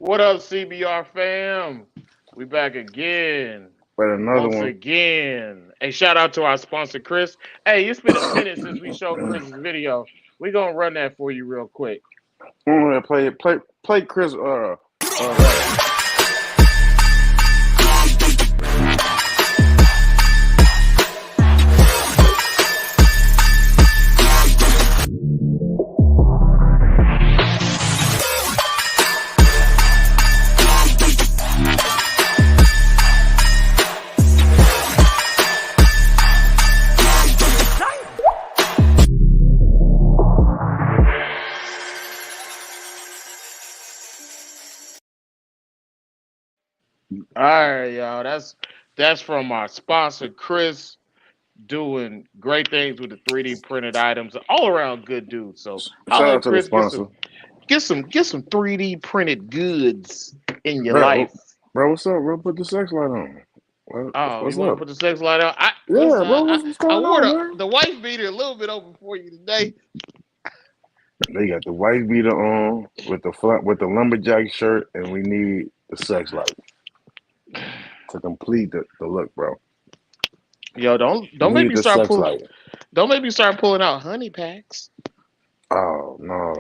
What up, CBR fam? We back again. But another Once one. again. Hey, shout out to our sponsor, Chris. Hey, it's been a minute since we showed Chris's video. We're gonna run that for you real quick. Play Chris. Rap. All right, y'all. That's from our sponsor, Chris, doing great things with the 3D printed items. All around good dude. So Shout holla out at to the Chris, sponsor. get some 3D printed goods in your Bro, life. bro, what's up, bro? Put the sex light on. Oh, What's you want to up? put the sex light on? Yeah, bro, what's I going wore on, man? the wife beater a little bit open for you today. They got the white beater on with the lumberjack shirt, and we need the sex light to complete the look, bro. Yo, don't We make need me the start sex pulling. light. Don't make me start pulling out honey packs. Oh no,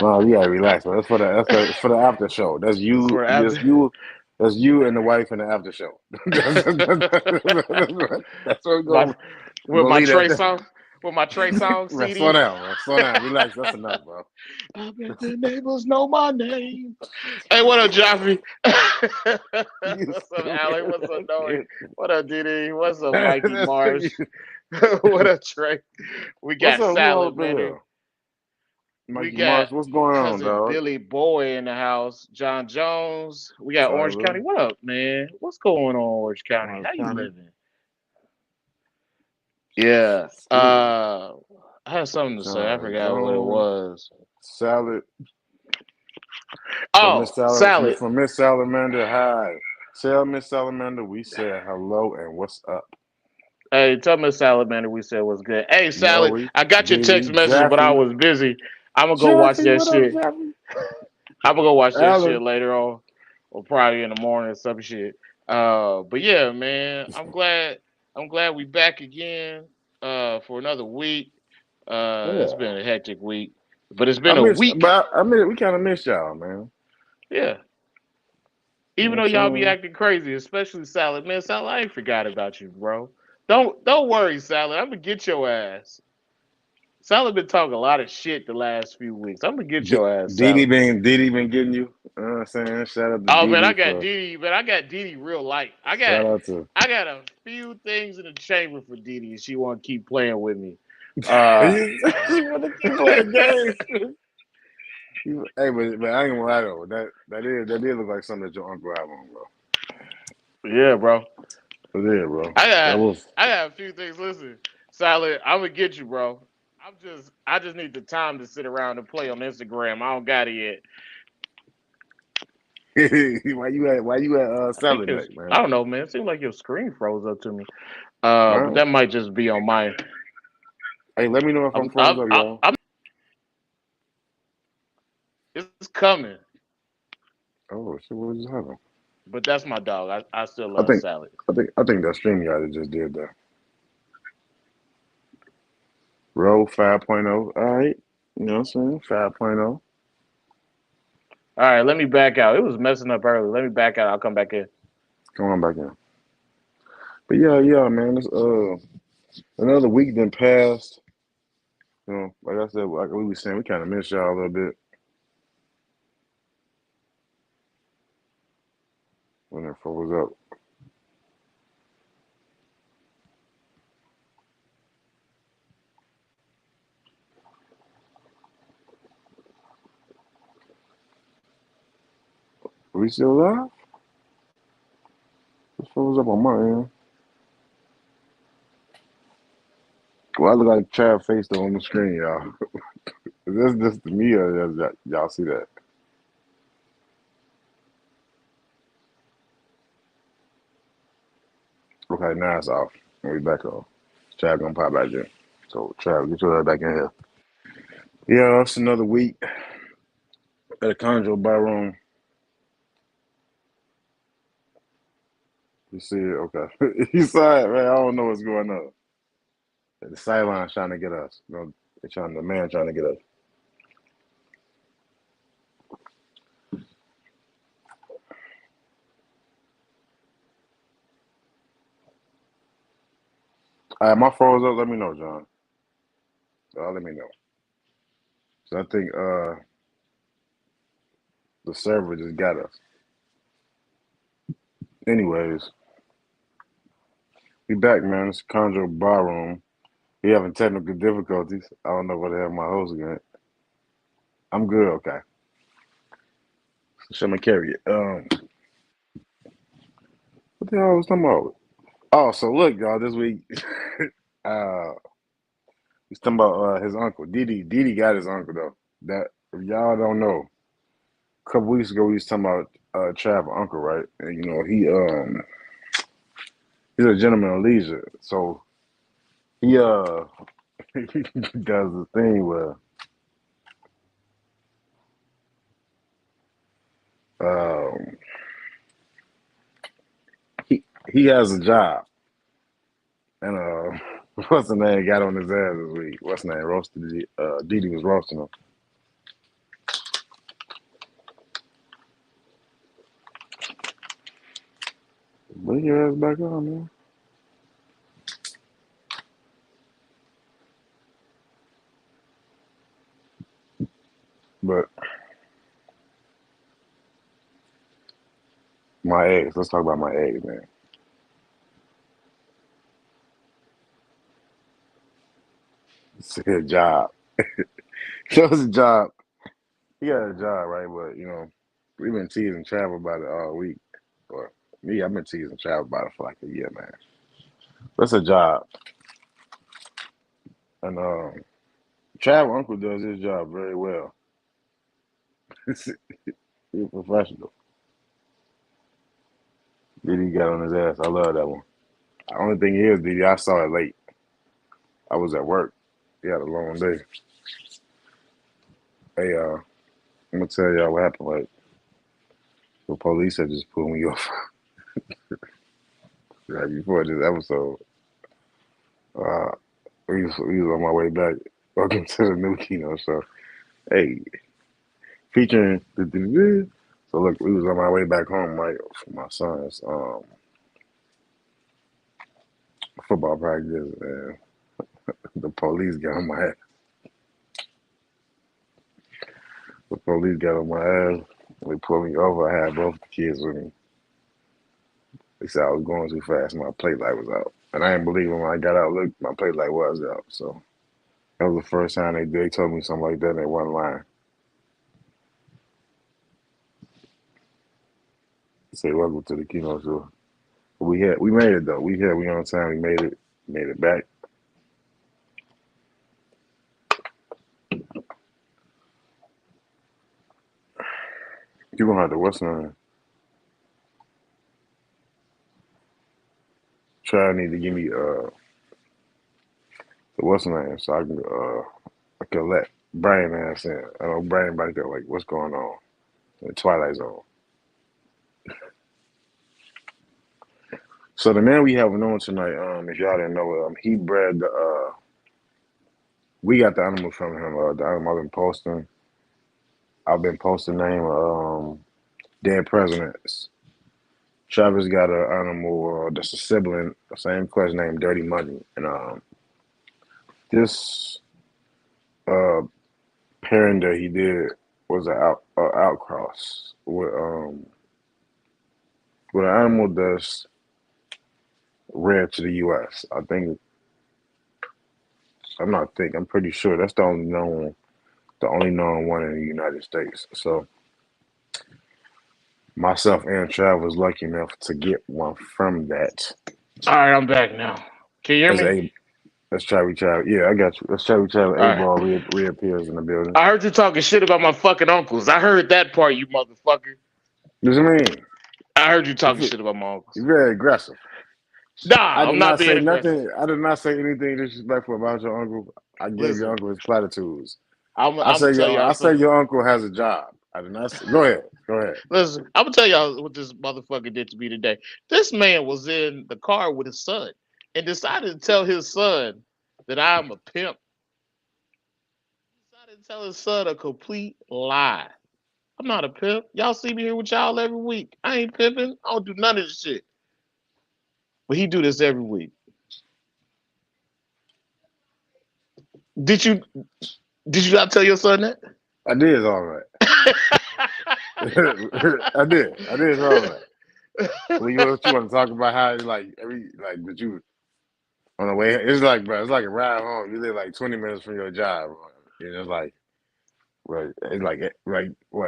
no, you gotta relax, man. That's for the after show. That's you, For that's after you, that's you and the wife in the after show. That's what we're my gonna, we're with gonna my leave Trey that song with my Trey song there. Slow CD. down, man. Slow down. Relax. That's enough, bro. I bet the neighbors know my name. Hey, what up, Joffrey? You What's up, Alec? What's up, Noe? stupid. What up, Diddy? What's up, Mikey That's Marsh? What up, Trey? We what's got up? Who all up in Salamander. here? We Mikey got Marsh. What's going on, cousin dog? Billy Boy in the house. John Jones. We got Orange Tyler. County. What up, man? What's going on, Orange County? Orange How you County. living? Yeah. Shit. I had something to say. I John forgot what it Jones. was. Salad. Oh, salad. From Miss Salamander. Hi. Tell Miss Salamander we said hello and what's up. Hey, tell Miss Salamander we said what's good. Hey, Salad, Noe, I got your Diddy, text message, but I Jeffy. was busy. I'm gonna go watch Jeffy, that what up, shit. Jeffy? I'm gonna go watch that shit Alan. later on, or probably in the morning or some shit. But yeah, man, I'm glad we back again. For another week. Yeah. It's been a hectic week, but it's been a week. We kind of miss y'all, man. Yeah. You Even know though what y'all I'm be saying? acting crazy, especially Salad, man. Salad, I ain't forgot about you, bro. Don't worry, Salad. I'm gonna get your ass. Salad been talking a lot of shit the last few weeks. I'm gonna get your ass, Didi Salad. been getting you. You know what I'm saying? Shout out to Oh man, Didi for I got Didi real light. shout out to I got a few things in the chamber for Didi, and she want to keep playing with me. you wanna keep playing games. Hey, but I ain't gonna lie though. That did look like something that your uncle had on, bro. Yeah, bro. It did, bro. I That got was I got a few things. Listen, Salad, I'm gonna get you, bro. I just need the time to sit around and play on Instagram. I don't got it yet. why you at I think Salad it's Deck, man? I don't know, man. It seems like your screen froze up to me. But Man. that might just be on my. Hey, let me know if I'm froze up, y'all. It's coming, Oh shit, what just happened? but that's my dog. I still I love think Salad. I think that stream y'all just did that. Roll 5.0. All right. You know what I'm saying? 5.0. All right, let me back out. It was messing up early. Let me back out. I'll come back in. Come on back in. But yeah, man. It's another week then passed. You know, like I said, like we were saying, we kind of miss y'all a little bit. When that fuck was up. Are we still live? What fuck was up on my end? Well, I look like Chad face though on the screen, y'all. Is this just me or y'all see that? Okay, now it's off. We back on. Chad gonna pop back in. So Chad, get your ass back in here. Yeah, it's another week at the Chondro Bar Room. You see it? Okay. You saw it, man. I don't know what's going on. The sideline's trying to get us. You know, the man trying to get us. All right, my phone's up. Let me know, John. Let me know. So I think the server just got us. Anyways, we back, man. It's Chondro Bar Room. We having technical difficulties. I don't know what the hell my host again. I'm good, okay. Show me carry it. What the hell was I talking about? Oh, so look, y'all, this week uh he's talking about his uncle. Didi got his uncle though. That if y'all don't know, a couple weeks ago we was talking about Trav uncle, right? And you know, he's a gentleman of leisure. So he he does the thing where um he has a job and what's the name got on his ass this week? What's the name? Roasted Didi was roasting him. Bring your ass back on, man. But my eggs, let's talk about my eggs, man. It's a job. That was a job. He got a job, right? But you know, we've been teasing Travel about it all week. Or me, I've been teasing Travel about it for like a year, man. That's a job, and Travel uncle does his job very well. He's a professional. Didi got on his ass. I love that one. The only thing is, Didi, I saw it late. I was at work. He had a long day. Hey, I'm gonna tell y'all what happened. Like the police had just pulled me off right before this episode. Uh, we was on my way back. Welcome to the new Kino show. Hey, featuring the. So look, we was on my way back home, right, from my son's football practice, and the police got on my ass. The police got on my ass. They pulled me over. I had both the kids with me. They said I was going too fast. My plate light was out, and I didn't believe when I got out. Look, my plate light was out. So that was the first time they told me something like that. And they wasn't lying. They say welcome to the Kino show. We made it though. We on time. We made it back. You gonna have to what's name? Try need to give me the what's name so I can let Brian ass in. I know Brian about to go like what's going on in the Twilight Zone. So the man we have on tonight, if y'all didn't know, he bred the we got the animal from him. The animal I've been posting name dead presidents. Travis got an animal that's a sibling, the same question named Dirty Money, and this uh pairing that he did was an outcross with an animal that's rare to the U.S. I think I'm pretty sure that's the only known one in the United States. So myself and Trav was lucky enough to get one from that. All right, I'm back now. Can you hear As me? a Let's try Trav. Yeah, I got you. Let's try Trav. All A right. ball reappears in the building. I heard you talking shit about my fucking uncles. I heard that part, you motherfucker. What you mean? I heard you talking You shit about my uncles. you're very aggressive. I Nah, I'm did not not being say aggressive. nothing. I did not say anything disrespectful about your uncle. I gave your Listen, uncle his platitudes. I'm gonna tell y'all I say something. your uncle has a job. I did not. Go ahead. Go ahead. Listen, I'm gonna tell y'all what this motherfucker did to me today. This man was in the car with his son and decided to tell his son that I'm a pimp. He decided to tell his son a complete lie. I'm not a pimp. Y'all see me here with y'all every week. I ain't pimping. I don't do none of this shit. But he do this every week. Did you did you not tell your son that? I did all right. I did. I did all right. Well, you want to talk about how like that you on the way? It's like, bro, it's like a ride home. You live like 20 minutes from your job, bro. And it's like, right? It's like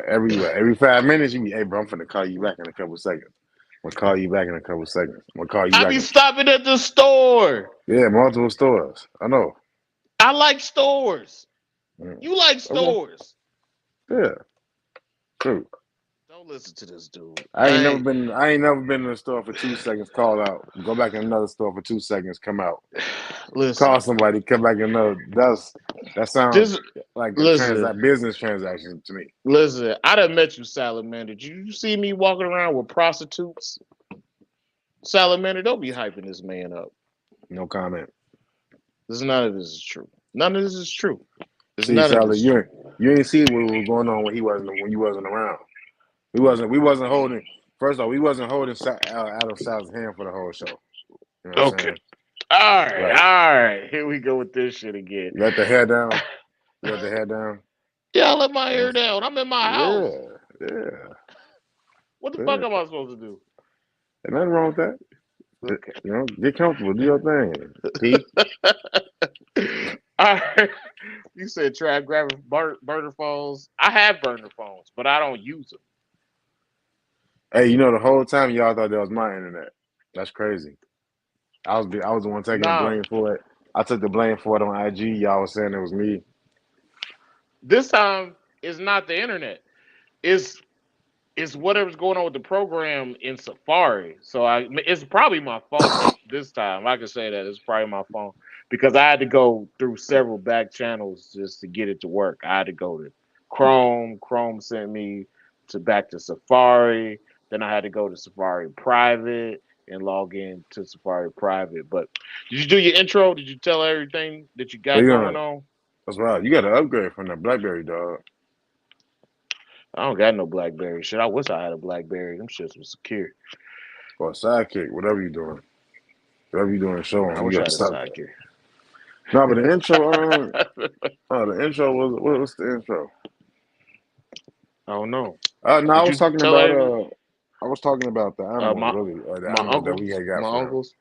every 5 minutes you be, hey, bro, I'm finna call you back in a couple seconds. I'm gonna call you back in a couple seconds. I'm gonna call you I back be in. stopping at the store. Yeah, multiple stores. I know. I like stores. Mm. You like Okay. stores. Yeah. True. Don't listen to this dude. I ain't never been. I ain't never been in a store for 2 seconds. Call out. Go back in another store for 2 seconds. Come out. Listen. Call somebody. Come back in another. That sounds This like a listen. business transaction to me. Listen. I done met you, Salamander. Did you see me walking around with prostitutes? Salamander, don't be hyping this man up. No comment. None of this is true. None of this is true. There's See, none of Sally, this true. you ain't see what was going on when you wasn't around. We wasn't holding. First off, we wasn't holding Adam Sal's hand for the whole show. You know what I'm Okay. saying? All right. Right. All right. Here we go with this shit again. You let the hair down. You let the hair down. Yeah, I let my hair Yes. down. I'm in my Yeah. house. Yeah. What the fuck Yeah. am I supposed to do? Ain't nothing wrong with that. Okay. You know, get comfortable. Do your thing. P. All right. You said try grabbing burner phones. I have burner phones, but I don't use them. Hey, you know the whole time y'all thought that was my internet. That's crazy. I was the one taking the Nah, blame for it. I took the blame for it on IG. Y'all was saying it was me. this time it's not the internet. It's it's whatever's going on with the program in Safari. It's probably my phone this time. I can say that it's probably my phone because I had to go through several back channels just to get it to work. I had to go to Chrome. Chrome sent me to back to Safari. Then I had to go to Safari Private and log in to Safari Private. But did you do your intro? Did you tell everything that you But got you going know, on? that's right. You got to upgrade from the BlackBerry, dog. I don't got no BlackBerry shit. I wish I had a BlackBerry. Them shits was secure. Or a sidekick, whatever you doing. Whatever you doing, show I them. You wish I got to had a stop that. sidekick. No, but the intro, the intro was, what's the intro? I don't know. No, Did you tell every I was talking about the animals, my really, the my animals that we uncles? had got My for him. uncles?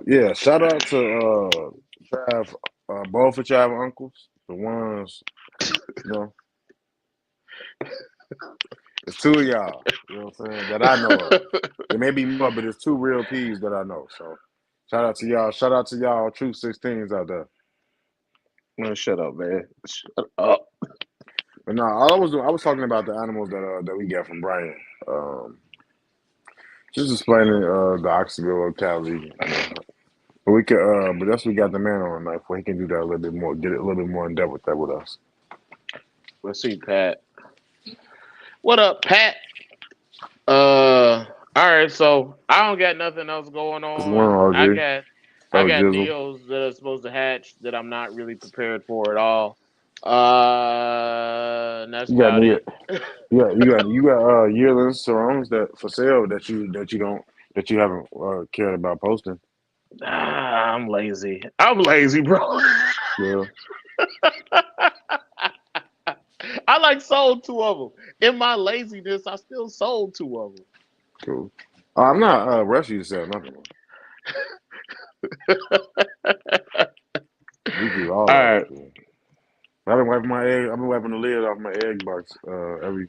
Yeah, shout out to Trav, both of Trav uncles, the ones, you know, it's two of y'all, you know what I'm saying, that I know of. There may be more, but it's two real P's that I know. So shout out to y'all. Shout out to y'all true 16s out there. Man, shut up, man. Shut up. But no, I was talking about the animals that we got from Brian. Um, just explaining the Oxyville locality, you know. But we could, but that's what we got the man on tonight for. He can do that a little bit more, get it a little bit more in depth with that with us. Let's see, Pat. What up, Pat? All right, so I don't got nothing else going What's going on. on, I RG? got I Oh, got Jizzle. deals that are supposed to hatch that I'm not really prepared for at all. And that's You got about any? it. You got yearlings surrounds that for sale that you haven't cared about posting. I'm lazy. I'm lazy, bro. Yeah, I like sold two of them. In my laziness, I still sold two of them. cool. I'm not rushing you to sell nothing. We do all All that. right. Yeah. I've been wiping my egg. I've been wiping the lid off my egg box every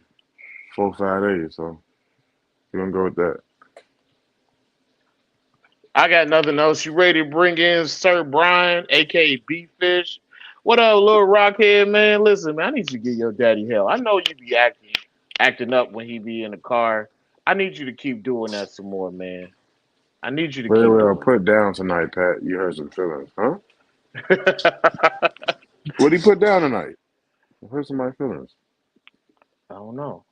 4 or 5 days. So we're gonna go with that. I got nothing else. You ready to bring in Sir Brian, aka B Fish? What up, little rockhead man? Listen, man, I need you to get your daddy hell. I know you be acting up when he be in the car. I need you to keep doing that some more, man. I need you to Very keep well doing put down tonight, Pat. You hurt some feelings, huh? What did he put down tonight? Hurt somebody's feelings. I don't know.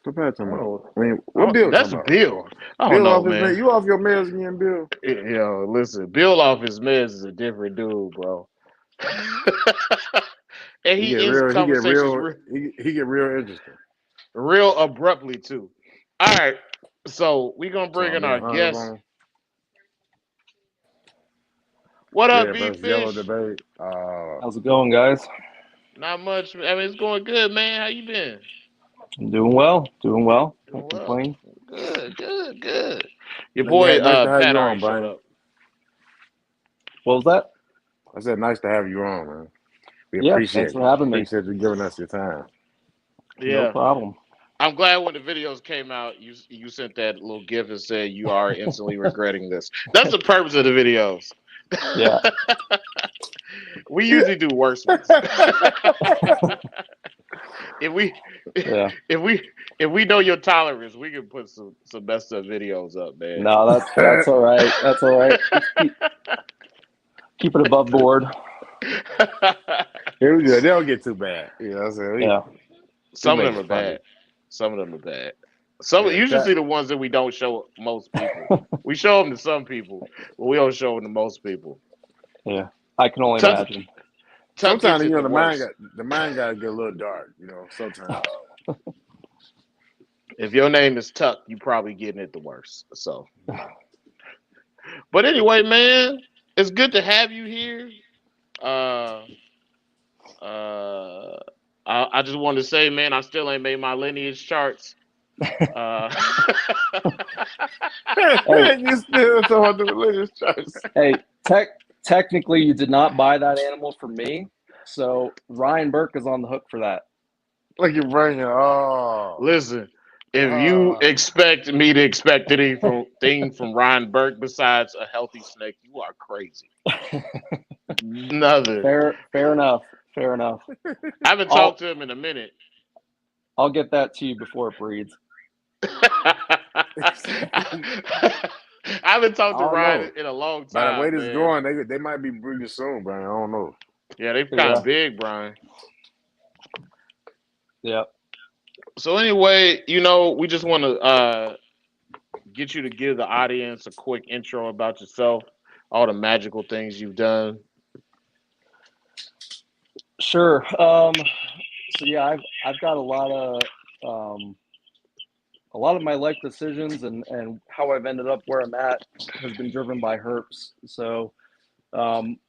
What Pat I talking don't about? know. I mean, what Bill That's talking about? Bill. I don't Bill know, off his man. man. You off your meds again, Bill? Listen, Bill off his meds is a different dude, bro. And He get he ends real. He get conversations real. He get real interesting. real abruptly too. All right, so we gonna So bring I'm in being our honest guest. on him. What up, Red B versus yellow Fish? debate. How's it going, guys? Not much. I mean, it's going good, man. How you been? I'm doing well. Doing well. Doing Can't well. complain. Good, good, good. Your Yeah, boy nice to have Pat you on, already showed Brian. up. What was that? I said nice to have you on, man. We Yeah, thanks appreciate for having me. appreciate you giving us your time. No Yeah, problem. I'm glad when the videos came out, you sent that little gift and said you are instantly regretting this. That's the purpose of the videos. Yeah. We usually do worse ones. if we Yeah. if we if we know your tolerance, we can put some messed up videos up, man. No, that's all right. That's all right. Keep it above board. Here we go. They don't get too bad. You know what I'm saying? Yeah. We Some of make them it are funny. bad. Some of them are bad. Some Yeah, you should chat. see the ones that we don't show most people. We show them to some people, but we don't show them to most people. Yeah. I can only Tuck imagine. Tuck gets Sometimes it the worst. the mind got to get a little dark. You know, sometimes. If your name is Tuck, you probably getting it the worst. So, but anyway, man, it's good to have you here. Uh, uh, I just wanted to say, man, I still ain't made my lineage charts. Uh, Hey, You still talking about the religious choice. hey, technically you did not buy that animal from me. So Ryan Burke is on the hook for that. Like you're bringing, listen, if you uh, expect me to expect anything from Ryan Burke besides a healthy snake, you are crazy. Nothing. Fair enough. Fair enough. I haven't I'll talked to him in a minute. I'll get that to you before it breeds. I haven't I talked to don't know. Ryan in a long By the way time, this is man. going, they might be breeding soon, but I don't know. Yeah, they kind Yeah. of big, Brian. Yeah. So anyway, we just want to get you to give the audience a quick intro about yourself, all the magical things you've done. Sure. So yeah, I've got um, a lot of my life decisions and how I've ended up where I'm at has been driven by herps. So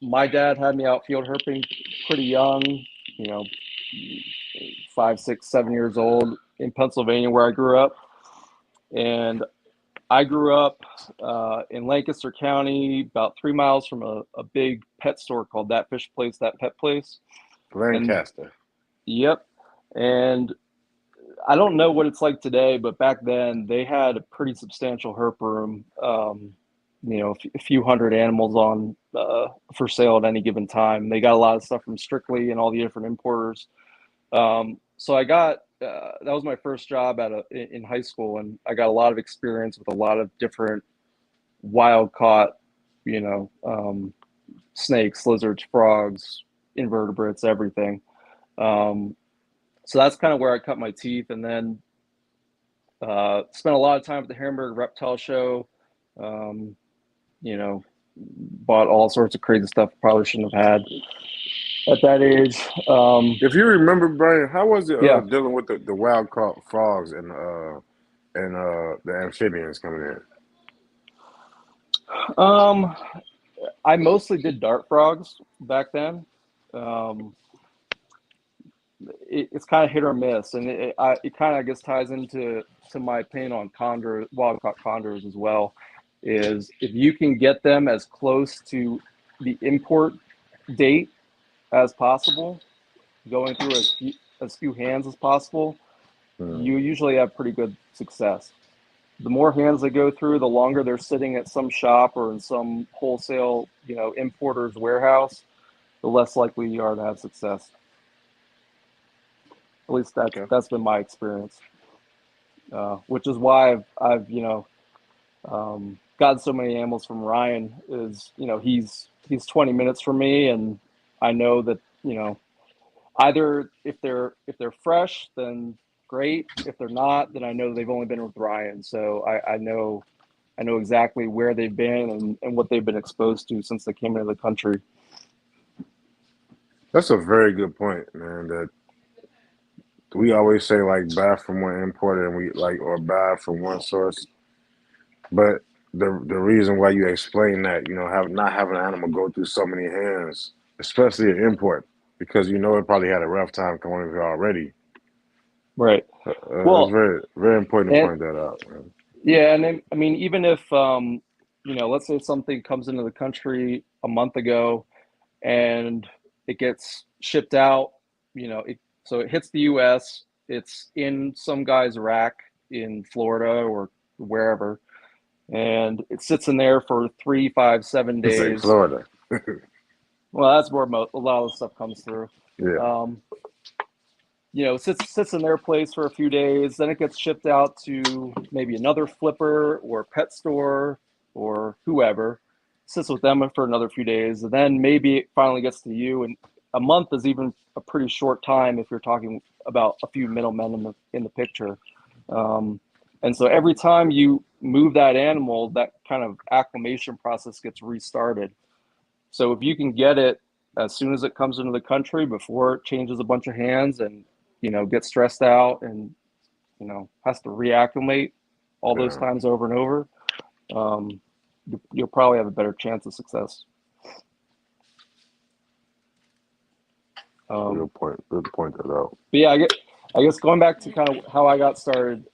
my dad had me out field herping pretty young, you know, 5, 6, 7 years old in Pennsylvania where I grew up, and I grew up in Lancaster County, about 3 miles from a big pet store called That Fish Place, That Pet Place, and Lancaster. yep. And I don't know what it's like today, but back then they had a pretty substantial herp room. A few hundred animals on for sale at any given time. They got a lot of stuff from Strictly and all the different importers. So I got that was my first job in high school, and I got a lot of experience with a lot of different wild caught, you know, snakes, lizards, frogs, invertebrates, everything. Um, so that's kind of where I cut my teeth, and then spent a lot of time at the Hamburg Reptile Show. Um, you know, bought all sorts of crazy stuff probably shouldn't have had at that age. If you remember, Brian, how was it Yeah. dealing with the wild caught frogs and the amphibians coming in? Um, I mostly did dart frogs back then. Um, it's kind of hit or miss, and it kind of I guess ties into my opinion on wild caught chondros as well. Is if you can get them as close to the import date as possible, going through as few hands as possible, Hmm. you usually have pretty good success. The more hands they go through, the longer they're sitting at some shop or in some wholesale, importer's warehouse, the less likely you are to have success. At least Okay. that's been my experience, which is why I've gotten so many animals from Ryan. Is he's 20 minutes from me, and I know that either if they're fresh, then great. If they're not, then I know they've only been with Ryan, so I know exactly where they've been and what they've been exposed to since they came into the country. That's a very good point, man. That we always say like buy from one importer and we like or buy from one source, but the reason why you explain that, not having an animal go through so many hands, especially an import, because it probably had a rough time coming in here already. Right. That's Well, very very important to and point that out, man. yeah, and then, I mean, even if let's say something comes into the country a month ago and it gets shipped out, so it hits the U.S., it's in some guy's rack in Florida or wherever, and it sits in there for 3, 5, 7 It's like days. Florida. Well, that's where a lot of the stuff comes through. Yeah. Um, sits in their place for a few days, then it gets shipped out to maybe another flipper or pet store or whoever, sits with them for another few days, and then maybe it finally gets to you. And a month is even a pretty short time if you're talking about a few middlemen in the picture. And so every time you move that animal, that kind of acclimation process gets restarted. So if you can get it as soon as it comes into the country before it changes a bunch of hands and gets stressed out and has to reacclimate all those Yeah. times over and over, you'll probably have a better chance of success. Good point. Good to point that out. But yeah, I guess going back to kind of how I got started,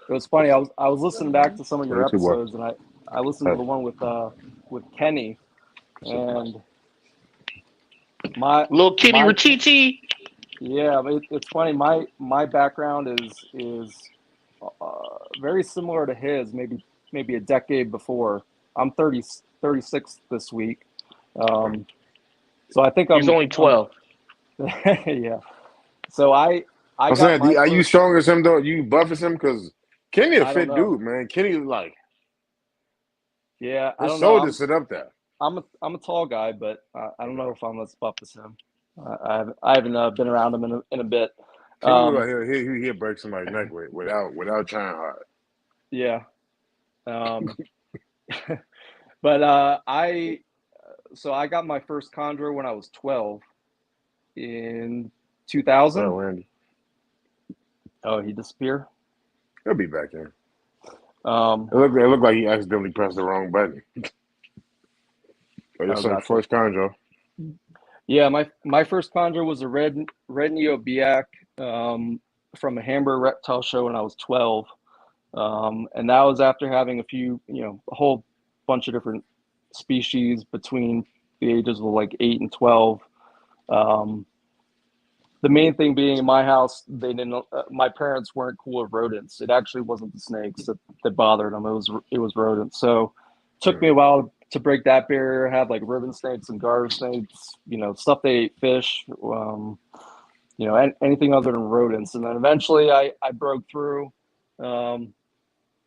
it was funny. I was listening back to some of your Where you work? episodes, and I listened to Hey. the one with Kenny, and my Little kitty my Rachichi. yeah, but it's funny. My background is very similar to his. Maybe a decade before. I'm 36 this week, so I think He's only I'm 12. yeah. So I I'm got saying, my are you first. stronger as him though? You buff as him? Because Kenny a I don't fit know. dude, man. Kenny like Yeah, I his don't know. shoulders sit up there. I'm a tall guy, but I don't know if I'm as buff as him. I haven't been around him in a bit. Kenny look Um, like he'll break somebody's neck without trying hard. yeah. Um, but I got my first chondro when I was 12 in What up, 2000. Randy? Oh, he disappeared. He'll be back in. Um, It looked like he accidentally pressed the wrong button. But oh, it's like gotcha. first conjo. Yeah, my first chondro was a red neobiac from a Hamburg reptile show when I was 12. And that was after having a whole bunch of different species between the ages of like 8 and 12. Um, the main thing being in my house, they didn't. My parents weren't cool with rodents. It actually wasn't the snakes that bothered them. It was rodents. So it took me a while to break that barrier. Have like ribbon snakes and garter snakes, stuff they ate, fish, anything other than rodents. And then eventually I broke through.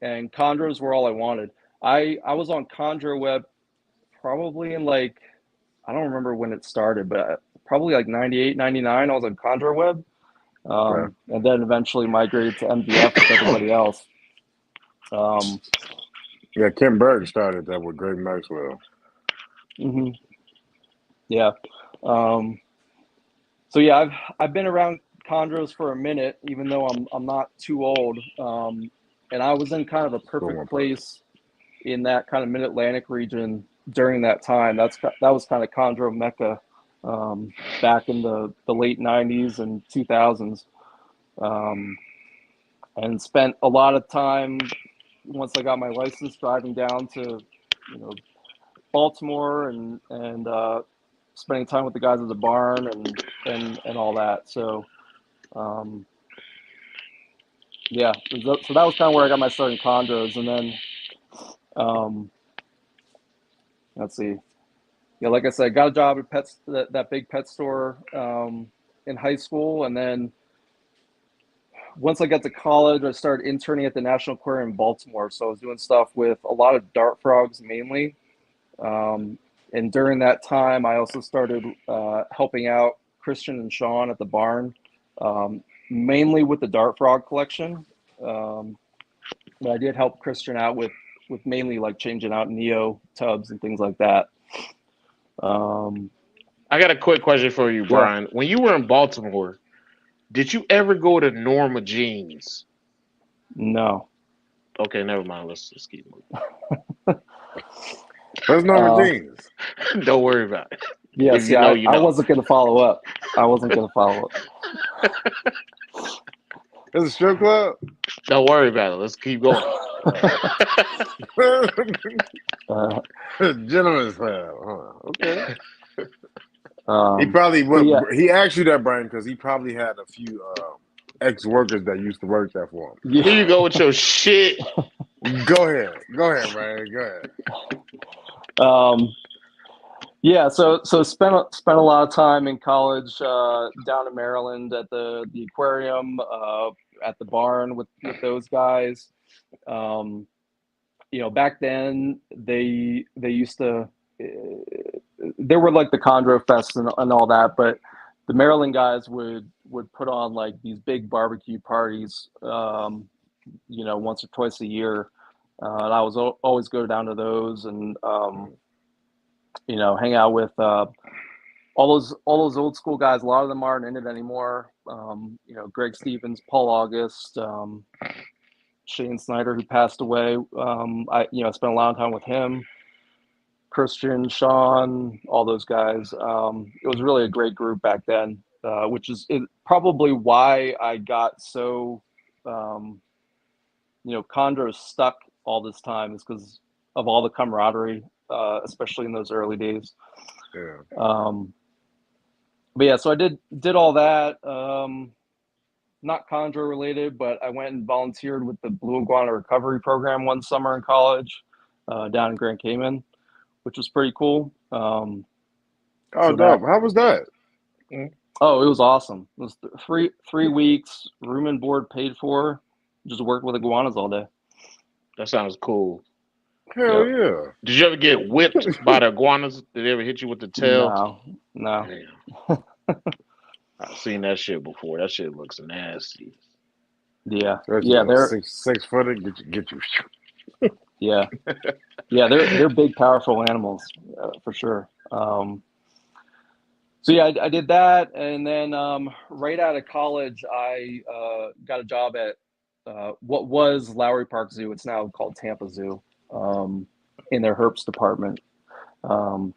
And chondros were all I wanted. I was on Chondro Web probably in like, I don't remember when it started, but probably like 98, 99. I was on Chondro Web, Right. and then eventually migrated to MDF with everybody else. Um, Yeah, Kim Burton started that with Greg Maxwell. mhm, yeah. Um, so yeah, I've been around chondros for a minute, even though I'm not too old. And I was in kind of a Cool perfect one person. place in that kind of Mid-Atlantic region during that time. That was kind of chondro mecca, back in the late 90s and 2000s, and spent a lot of time once I got my license driving down to Baltimore and spending time with the guys at the barn and all that. So um, yeah, so that was kind of where I got my start in chondros, and then um, let's see. Yeah, like I said, I got a job at that big pet store in high school, and then once I got to college, I started interning at the National Aquarium in Baltimore. So I was doing stuff with a lot of dart frogs mainly, and during that time, I also started helping out Christian and Sean at the barn, mainly with the dart frog collection. But I did help Christian out with mainly like changing out Neo tubs and things like that. I got a quick question for you, Yeah, Brian. When you were in Baltimore, did you ever go to Norma Jeans? no. Okay, never mind. Let's keep Where's Norma Uh, Jeans? moving. Don't worry about it. yeah, If see, you know, you I know. wasn't going to follow up. I wasn't going to follow up. It's a strip club. Don't worry about it. Let's keep going. uh, Gentleman's club. Huh. Okay. He um, probably but yeah, he asked you that, Brian, because he probably had a few ex-workers that used to work there for Here yeah. you go with your shit. him. Go ahead, Brian. Go ahead. Um, yeah, so spent a lot of time in college down in Maryland at the aquarium, at the barn with those guys. Um, back then they used to there were like the Chondro Fest and all that, but the Maryland guys would put on like these big barbecue parties, once or twice a year, and I was always go down to those and hang out with all those old school guys. A lot of them aren't in it anymore. Greg Stevens, Paul August, Shane Snyder, who passed away. I spent a lot of time with him. Christian, Sean, all those guys. It was really a great group back then, which is probably why I got so, chondros stuck all this time, is because of all the camaraderie, especially in those early days. Yeah. But yeah, so I did all that. Not chondro related, but I went and volunteered with the Blue Iguana Recovery Program one summer in college, down in Grand Cayman, which was pretty cool. Oh, So that dope. How was that? Mm, it was awesome. It was 3 weeks, room and board paid for. Just worked with iguanas all day. that sounds cool. Hell Yep. yeah. Did you ever get whipped by the iguanas? Did they ever hit you with the tail? No, no. Damn. I've seen that shit before. That shit looks nasty. Yeah, Especially yeah. a They're 6 footer, get you. yeah, yeah. They're big, powerful animals, for sure. So yeah, I did that, and then right out of college, I got a job at what was Lowry Park Zoo. It's now called Tampa Zoo, in their herps department. Um,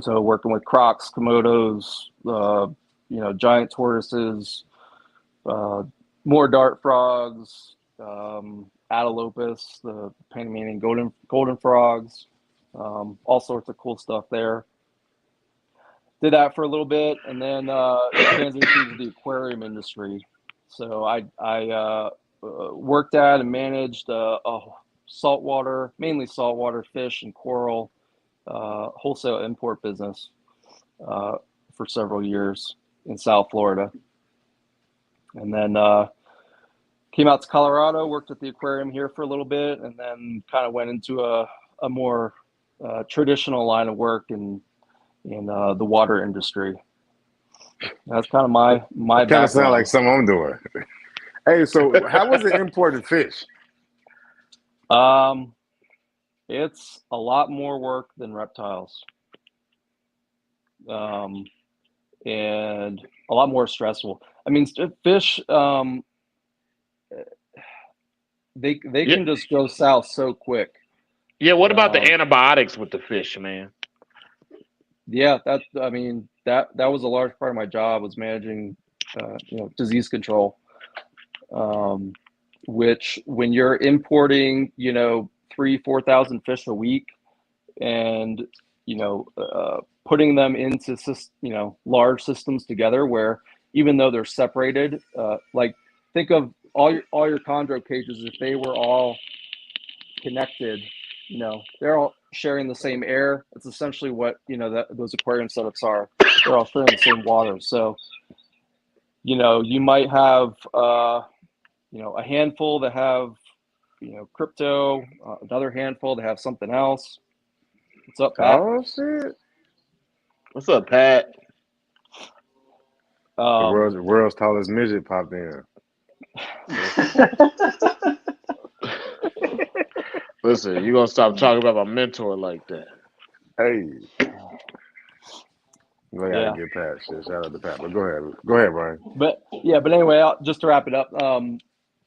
so working with crocs, komodos, giant tortoises, uh, more dart frogs, Atelopus, the Panamanian golden frogs, all sorts of cool stuff there. Did that for a little bit, and then transitioned to the aquarium industry. So I worked at and managed a saltwater, mainly saltwater fish and coral wholesale import business for several years in South Florida, and then came out to Colorado, worked at the aquarium here for a little bit, and then kind of went into a more traditional line of work in the water industry. That's kind of my Kind of sound like background. something I'm doing. Hey, so how was it importing fish? Um, it's a lot more work than reptiles, um, and a lot more stressful. I mean, fish, they Yeah, can just go south so quick. yeah. What about the Um, antibiotics with the fish, man? yeah, I mean that was a large part of my job, was managing disease control. Um, which, when you're importing 3,000-4,000 fish a week, and putting them into large systems together, where even though they're separated, like, think of all your chondro cages, if they were all connected, they're all sharing the same air. It's essentially what those aquarium setups are. They're all sharing the same water. So you might have a handful that have crypto, another handful that have something else. What's up, Pat? Oh shit. What's up, Pat? The Um, world's tallest midget popped in. Listen, you gonna stop talking about my mentor like that? Hey, we gotta yeah, get Pat. Shit, shout out to Pat. But go ahead, Brian. but anyway, just to wrap it up,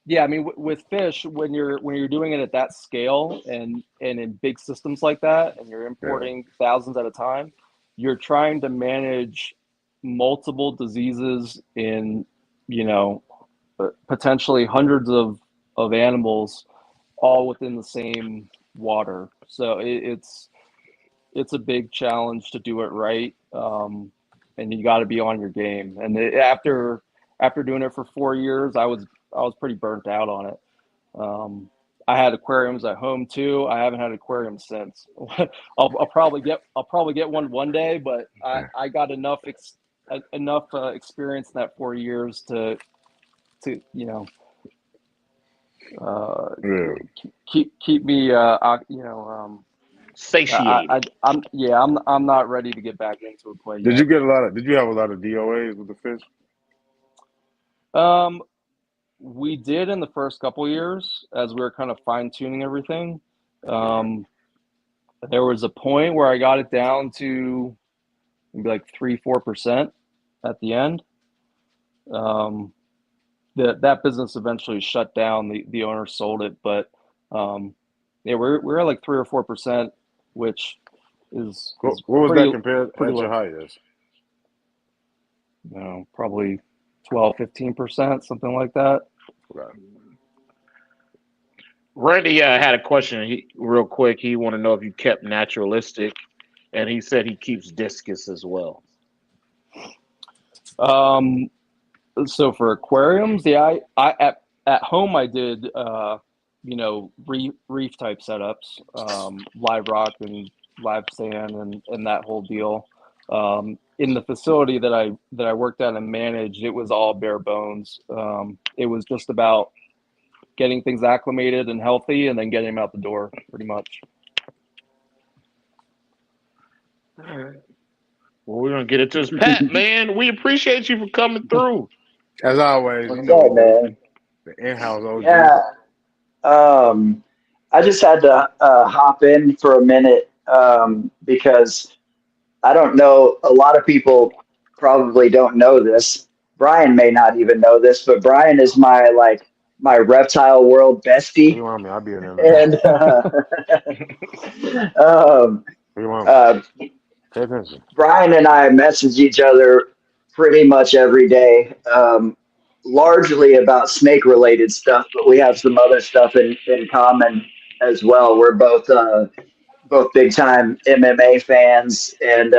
yeah, I mean, with fish, when you're doing it at that scale and in big systems like that, and you're Yeah, importing thousands at a time, you're trying to manage multiple diseases in, you know, potentially hundreds of animals all within the same water. So it's a big challenge to do it right, and you got to be on your game. And after doing it for 4 years, I was pretty burnt out on it. I had aquariums at home too. I haven't had an aquarium since. I'll probably get one day, but I got enough experience in that 4 years to uh, yeah. keep me Satiated. I'm not ready to get back into it quite Did yet. you get a lot of? Did you have a lot of DOAs with the fish? Um, we did in the first couple years as we were kind of fine tuning everything. Yeah. Um, there was a point where I got it down to maybe like 3-4% at the end. Um, that business eventually shut down. The owner sold it, but um, yeah, we're at like 3 or 4%, which is What was that compared pretty at your low. highest? Probably 12-15%, something like that. Right. Randy had a question. Real quick. He want to know if you kept naturalistic, and he said he keeps discus as well. Um, so for aquariums, yeah, I at home I did reef type setups, live rock and live sand and that whole deal. In the facility that I worked at and managed, it was all bare bones. It was just about getting things acclimated and healthy, and then getting them out the door, pretty much. All right. Well, we're gonna get into this. Pat, man, we appreciate you for coming through. As always, you What's know we up, do. man? The in-house OG. Yeah. Um, I just had to hop in for a minute because I don't know. A lot of people probably don't know this. Brian may not even know this, but Brian is my reptile world What do you bestie, want me? I'll be in there listening. and um, What do you want me? uh, Pay attention. Brian and I message each other pretty much every day, largely about snake related stuff, but we have some other stuff in common as well. We're both big time MMA fans and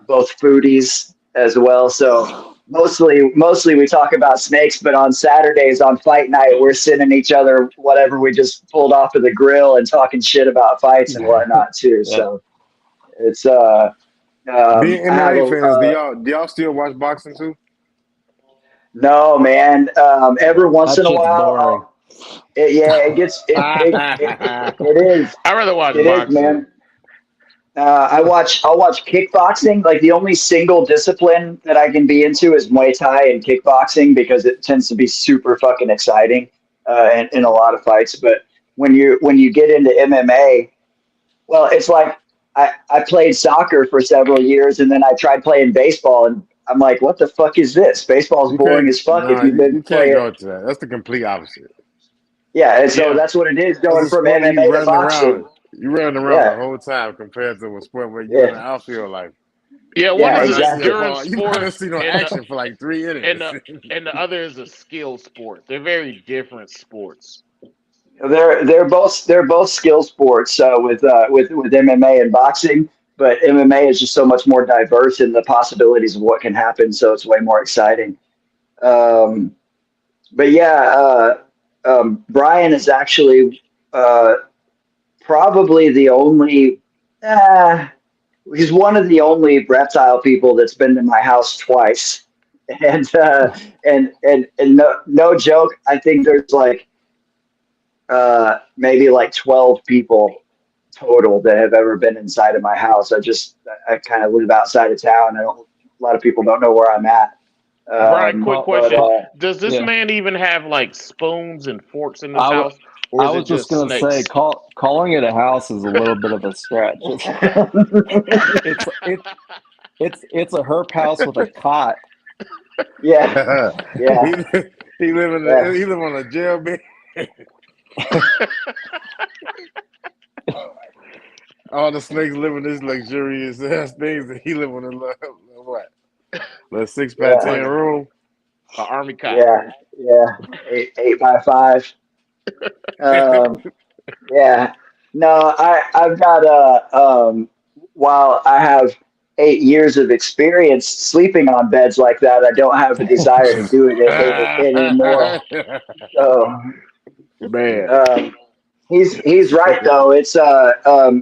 both foodies as well. So mostly we talk about snakes, but on Saturdays on fight night, we're sending each other whatever we just pulled off of the grill and talking shit about fights and whatnot too. Yeah, So it's Being I have MMA a fans, do y'all still watch boxing too? no man. Every No. once that in a shit's while, boring. it gets I rather watch it is boxing. man. I'll watch kickboxing. Like the only single discipline that I can be into is Muay Thai and kickboxing because it tends to be super fucking exciting in a lot of fights. But when you get into MMA, well, it's like I played soccer for several years and then I tried playing baseball and I'm like, what the fuck is this? Baseball's You boring can't. as fuck if Nah, you've been you can't playing. go to that. That's the complete opposite. Yeah, and so Yeah. that's what it is That's going a from sport where you MMA to running boxing. around. You running around the Yeah, whole time compared to a sport where you in the yeah, outfield. Like Yeah, you one yeah, is might an not see a exactly. endurance ball. You might sport, not see no and action for like 3 innings. the and the other is a skill sport. They're very different sports. They're both skill sports with MMA and boxing, but MMA is just so much more diverse in the possibilities of what can happen, so it's way more exciting. Um, but yeah, Brian is actually uh, probably the only. Uh, he's one of the only reptile people that's been to my house twice, and and no joke, I think there's like maybe like 12 people total that have ever been inside of my house. I kind of live outside of town. A lot of people don't know where I'm at. Brian, quick Well, But question: Does this yeah. man even have like spoons and forks in his I, w- house, or I is it was just just gonna say, snakes? calling it a house is a little bit of a stretch. It's it, it's a herp house with a cot. yeah, yeah, he he live in yeah. he live on a jail bed. All the snakes live in this luxurious ass things, and he live on a what? A 6 by Yeah, 10 Like room. a army cot. yeah. 8 by 5. Yeah. No, I've got while I have 8 years of experience sleeping on beds like that, I don't have a desire to do it anymore. So Man, um, he's right though. It's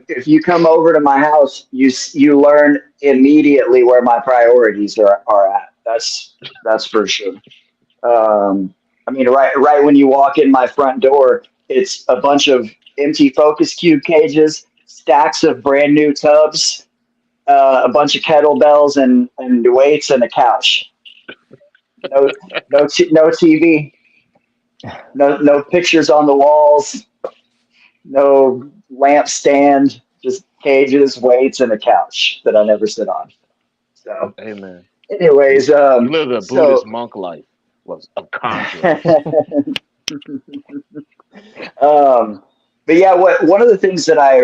if you come over to my house, you learn immediately where my priorities are at. That's for sure. I mean, right when you walk in my front door, it's a bunch of empty focus cube cages, stacks of brand new tubs, a bunch of kettlebells and weights, and a couch. No no TV, no pictures on the walls, no lamp stand, just cages, weights, and a couch that I never sit on. So, amen. You, anyways, you live a so Buddhist monk life was of chondros. Um, but yeah, one of the things that I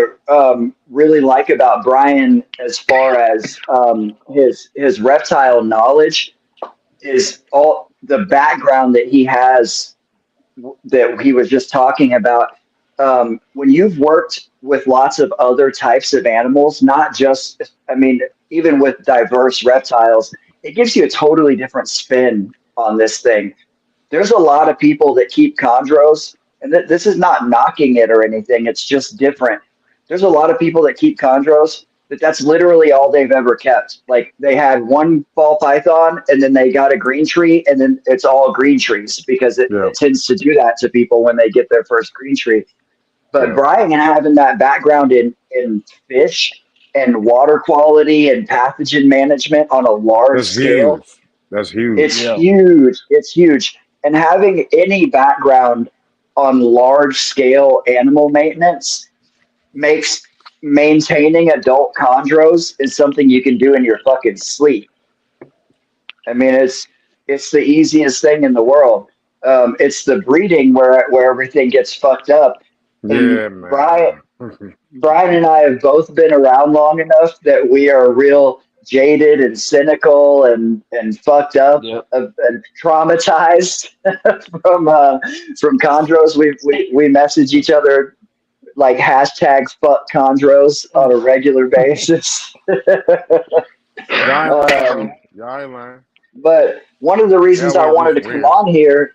really like about Brian, as far as his reptile knowledge, is all the background that he has that he was just talking about. When you've worked with lots of other types of animals, not just, I mean, even with diverse reptiles, it gives you a totally different spin on this thing. There's a lot of people that keep chondros, and this is not knocking it or anything. It's just different. There's a lot of people that keep chondros, but that's literally all they've ever kept. Like they had one ball python, and then they got a green tree, and then it's all green trees because Yeah, it tends to do that to people when they get their first green tree. But yeah. Brian having that background in fish and water quality and pathogen management on a large That's scale, huge. That's huge. it's Yeah. huge. It's huge. And having any background on large scale animal maintenance makes maintaining adult chondros is something you can do in your fucking sleep. I mean, it's the easiest thing in the world. It's the breeding where everything gets fucked up. And Yeah, man. Brian and I have both been around long enough that we are real jaded and cynical and fucked up Yep. and traumatized from chondros. We message each other like hashtags fuck chondros on a regular basis. Y'all ain't lying um, though. Y'all ain't lying. but one of the Y'all reasons I always do wanted to some come weird on shit. here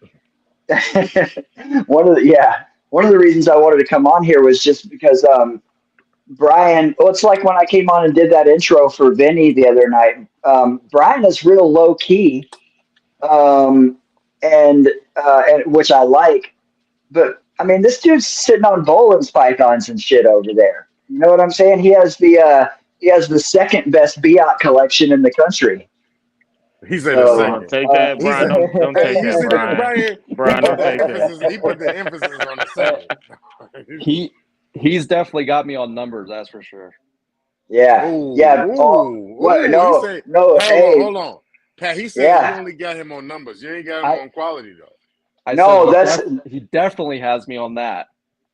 one of the reasons I wanted to come on here was just because Brian, well, it's like when I came on and did that intro for Vinny the other night. Brian is real low key, um, and which I like. But I mean, this dude's sitting on Bolin's pythons and shit over there. You know what I'm saying? He has the second best Biot collection in the country. He said a So Don't second. take that, He Brian. said, Don't "Hey, take you that, see that Brian. Brian? He Brian, put don't the take that. emphasis. He put the emphasis on the Uh, second. he he's definitely got me on numbers, that's for sure. yeah, yeah. What? He No, said, no. hold on, Hey, hold on. Pat, he said you yeah. only got him on numbers. You ain't got him I on quality though. I said No, that's he definitely has me on that.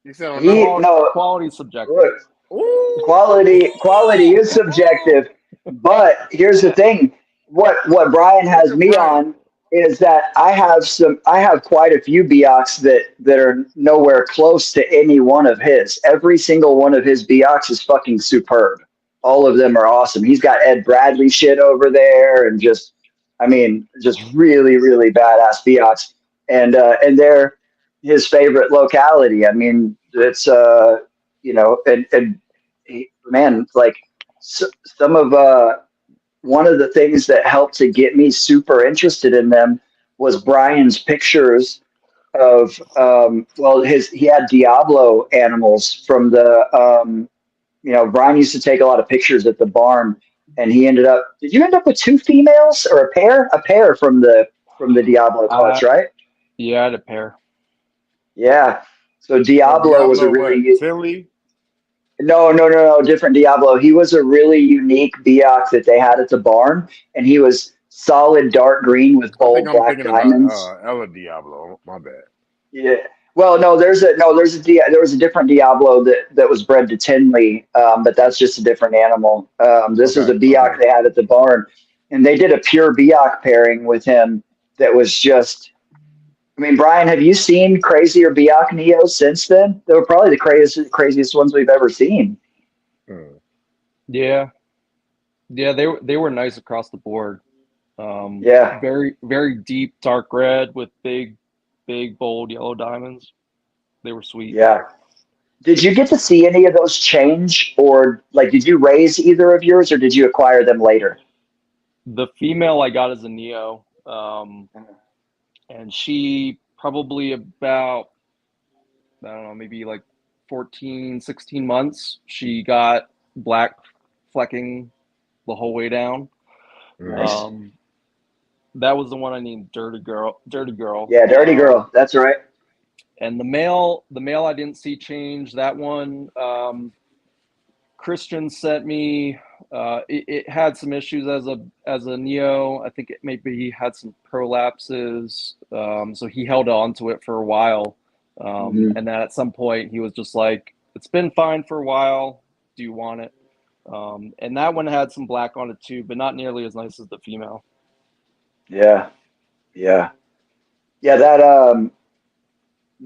He said on he. numbers. No, Quality subjective. look. Ooh. Quality is subjective, but here's the thing: what Brian Look has at me Brian. on is that I have quite a few Biocs that are nowhere close to any one of his. Every single one of his Biocs is fucking superb. All of them are awesome. He's got Ed Bradley shit over there, and just I mean, just really badass Biocs, and they're his favorite locality. I mean, it's and man, like some of one of the things that helped to get me super interested in them was Brian's pictures of well, his he had Diablo animals from the Brian used to take a lot of pictures at the barn, and he ended up. Did you end up with two females or a pair? A pair from the Diablo clutch, Uh, right? yeah, I had a pair. Yeah. So So Diablo was a Diablo, what? really Philly? no, different Diablo. He was a really unique Biak that they had at the barn, and he was solid dark green with I think bold I'm black thinking about diamonds. Ella Diablo. My bad. Yeah. Well, there was a different Diablo that was bred to Tinley, but that's just a different animal. This was Okay, a Biak okay. they had at the barn, and they did a pure Biak pairing with him that was just. I mean, Brian, have you seen crazier Biak Neos since then? They were probably the craziest ones we've ever seen. Hmm. Yeah, yeah, they were nice across the board. Yeah, Very very deep dark red with big bold yellow diamonds. They were sweet. yeah. Did you get to see any of those change, or like, did you raise either of yours, or did you acquire them later? The female I got is a Neo, and she probably about, I don't know, maybe like 14, 16 months. She got black flecking the whole way down. Hmm. Nice. Um, that was the one I named Dirty Girl. Dirty Girl. Yeah, Dirty Girl. That's right. And the male I didn't see change. That one, Christian sent me. It had some issues as a neo. I think it maybe had some prolapses. So he held on to it for a while, Hmm. and then at some point he was just like, "It's been fine for a while. Do you want it?" And that one had some black on it too, but not nearly as nice as the female. Yeah, yeah, yeah. That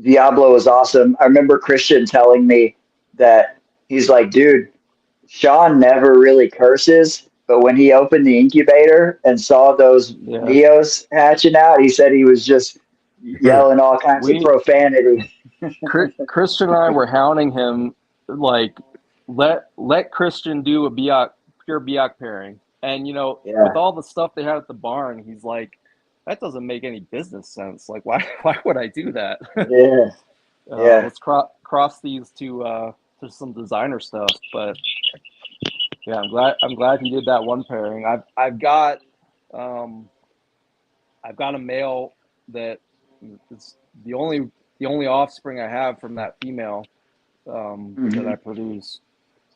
Diablo is awesome. I remember Christian telling me that he's like, dude, Sean never really curses, but when he opened the incubator and saw those Yeah, Neos hatching out, he said he was just yelling all kinds of we profanity. Christian and I were hounding him like, let Christian do a Biak pure Biak pairing. And with Yeah, all the stuff they had at the barn, he's like, that doesn't make any business sense. Like, why why would I do that? yeah, yeah. Let's cross these to some designer stuff. But yeah, I'm glad he did that one pairing. Um I've got a male that is the only offspring I have from that female, that Hmm. I produce.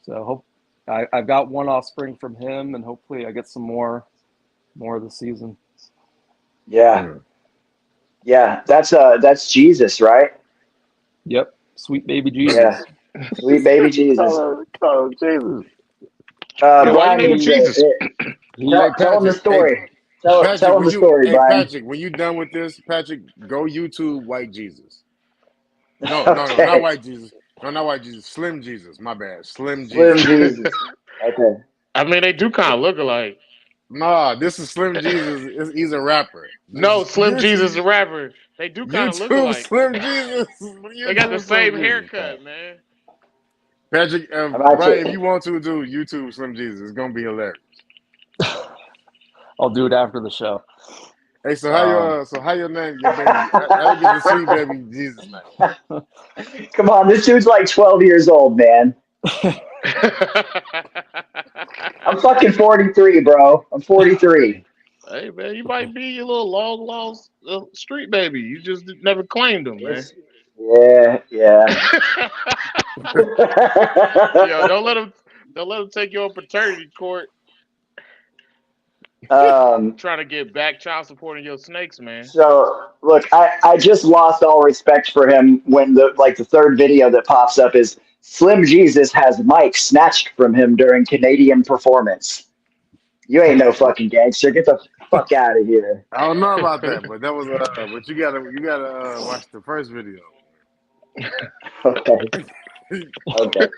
So I've got one offspring from him, and hopefully I get some more this season. Yeah, Hmm. yeah. That's Jesus, right? Yep, sweet baby Yeah, Jesus. sweet baby Jesus. Call him Jesus. Yeah, why you Brian, name him He Jesus? he Hey tell him the Patrick. Hey story. Patrick. Tell him When the you story, hey Brian. Patrick, when you done with this, Patrick, go YouTube White Jesus. No, no, no, not Okay, White Jesus. No, not White Jesus. Slim Jesus. My bad. Slim Slim Jesus. Jesus. Okay. I mean, they do kind of look alike. Nah, this is Slim Jesus. He's a rapper. No, Just Slim Jesus, YouTube, the rapper. They do kind of look YouTube alike. Slim Jesus. They got the YouTube Slim same Jesus, man. haircut, man. Patrick, I'm actually. Brian, if you want to do YouTube Slim Jesus, it's gonna be hilarious. I'll do it after the show. Hey, Um, so how your name, your baby? How you get the sweet baby Jesus name? Come on, this dude's like 12 years old, man. I'm fucking 43, bro. I'm 43. Hey man, you might be your little long lost street baby. You just never claimed him, man. It's yeah, yeah. Yo, don't let him take you on paternity court um, trying to get back child support on your snakes, man. so look, I just lost all respect for him when the third video that pops up is Slim Jesus has Mike snatched from him during Canadian performance. You ain't no fucking gangster. Get the fuck out of here. I don't know about that, but that was but you gotta watch the first video. Okay. Okay.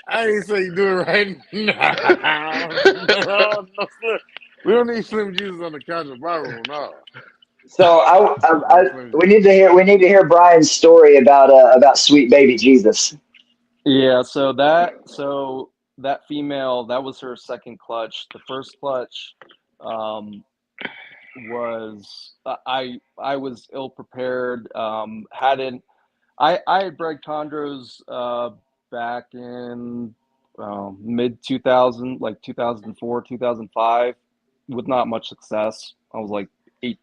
I ain't say you do it right now. No, no, we don't need Slim Jesus on the Chondro Bar Room, no. So No Slim we Jesus. need to hear Brian's story about sweet baby Jesus. yeah, so that female, that was her second clutch. The first clutch, um, was I was ill prepared. Hadn't I had bred chondros back in mid 2000, like 2004, 2005, with not much success. I was like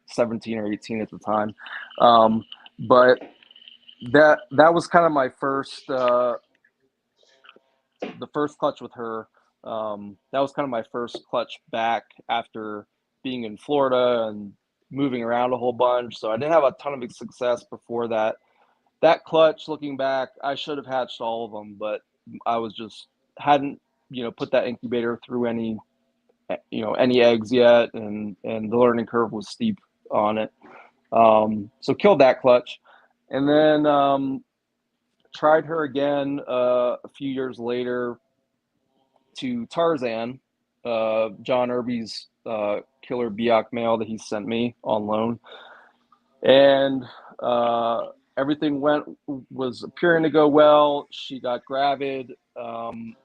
17 or 18 at the time. But that was kind of my first, the first clutch with her. That was kind of my first clutch back after being in Florida and moving around a whole bunch. So I didn't have a ton of success before that. That clutch, looking back, I should have hatched all of them, but I was just hadn't, put that incubator through any eggs yet, and the learning curve was steep on it. So killed that clutch, and then tried her again a few years later to Tarzan, John Irby's killer Biak male that he sent me on loan, and everything was appearing to go well. She got gravid, and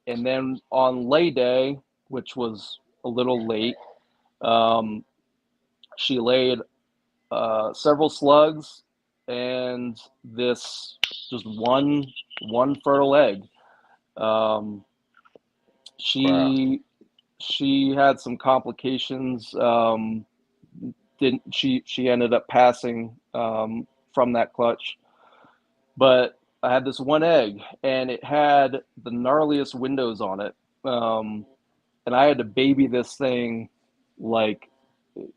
then on lay day, which was a little late, she laid several slugs and this just one fertile egg. She had some complications. She ended up passing from that clutch, but I had this one egg, and it had the gnarliest windows on it, and I had to baby this thing like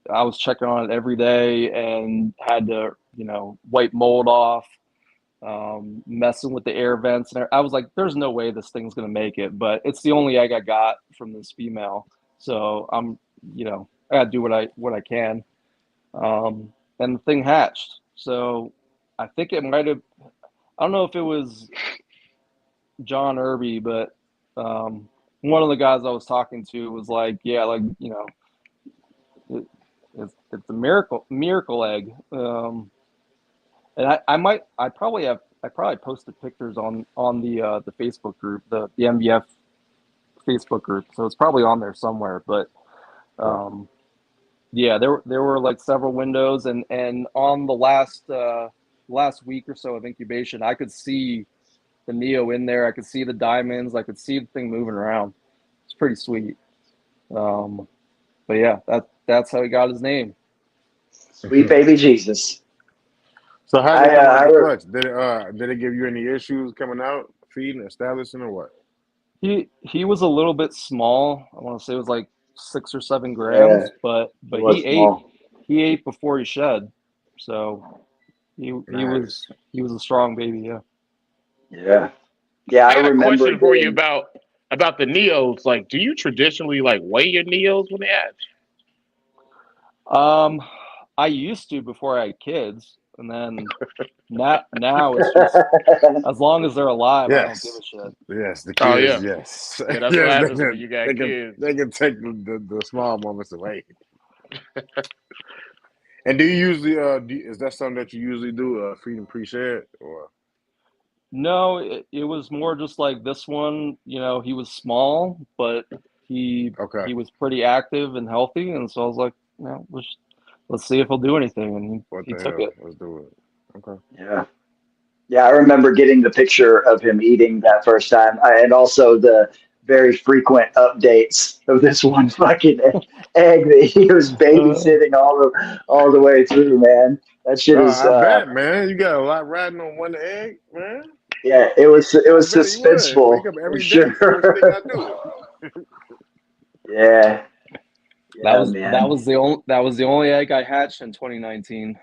I was checking on it every day and had to wipe mold off, messing with the air vents, and I was like, there's no way this thing's gonna make it, but it's the only egg I got from this female, so I'm I gotta do what I can. And the thing hatched. So I think it might have, I don't know if it was John Irby, but one of the guys I was talking to was like, yeah, like, it's a miracle egg. And I probably posted pictures on the Facebook group, the MVF Facebook group. So it's probably on there somewhere, but yeah, there were like several windows, and on the last week or so of incubation, I could see the Neo in there. I could see the diamonds. I could see the thing moving around. It's pretty sweet. But yeah, that's how he got his name. Sweet baby Jesus. So how did it come out the clutch? Did it give you any issues coming out, feeding, establishing, or what? He was a little bit small. I want to say it was like 6 or 7 grams, but he ate before he shed, so he was a strong baby. Yeah. I got remember a question for you about the Neos. Like, do you traditionally like weigh your Neos when they hatch? I used to before I had kids, and then now it's just as long as they're alive, I don't give a shit. Yes, the kids. Yes, yeah, that's what happens when you got kids. They can take the small moments away. And do you usually is that something that you usually do, feeding pre-shed, or? No, it was more just like this one. He was small, but he was pretty active and healthy, and so I was like, let's see if he'll do anything, and he took it. Let's do it. Okay. Yeah, I remember getting the picture of him eating that first time, and also the very frequent updates of this one fucking egg that he was babysitting all the way through, man. That shit is. I bet, man. You got a lot riding on one egg, man. Yeah, it was suspenseful. Wake up every day. First thing I do. Yeah. That was the only egg I hatched in 2019.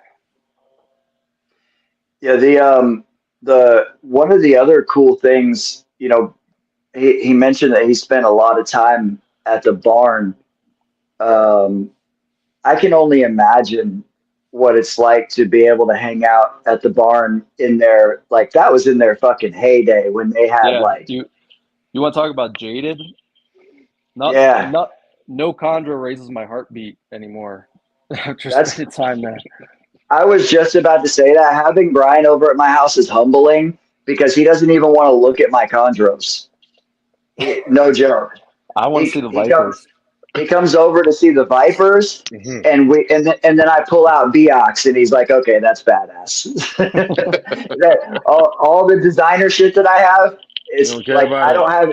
Yeah, the one of the other cool things, he mentioned that he spent a lot of time at the barn. I can only imagine what it's like to be able to hang out at the barn in there. Like, that was in their fucking heyday when they had you want to talk about jaded? No chondro raises my heartbeat anymore. After spending time there. I was just about to say that having Brian over at my house is humbling because he doesn't even want to look at my chondros. No joke. I want to see the vipers. He comes over to see the vipers, and then I pull out Beox, and he's like, "Okay, that's badass." all the designer shit that I have is like I don't have.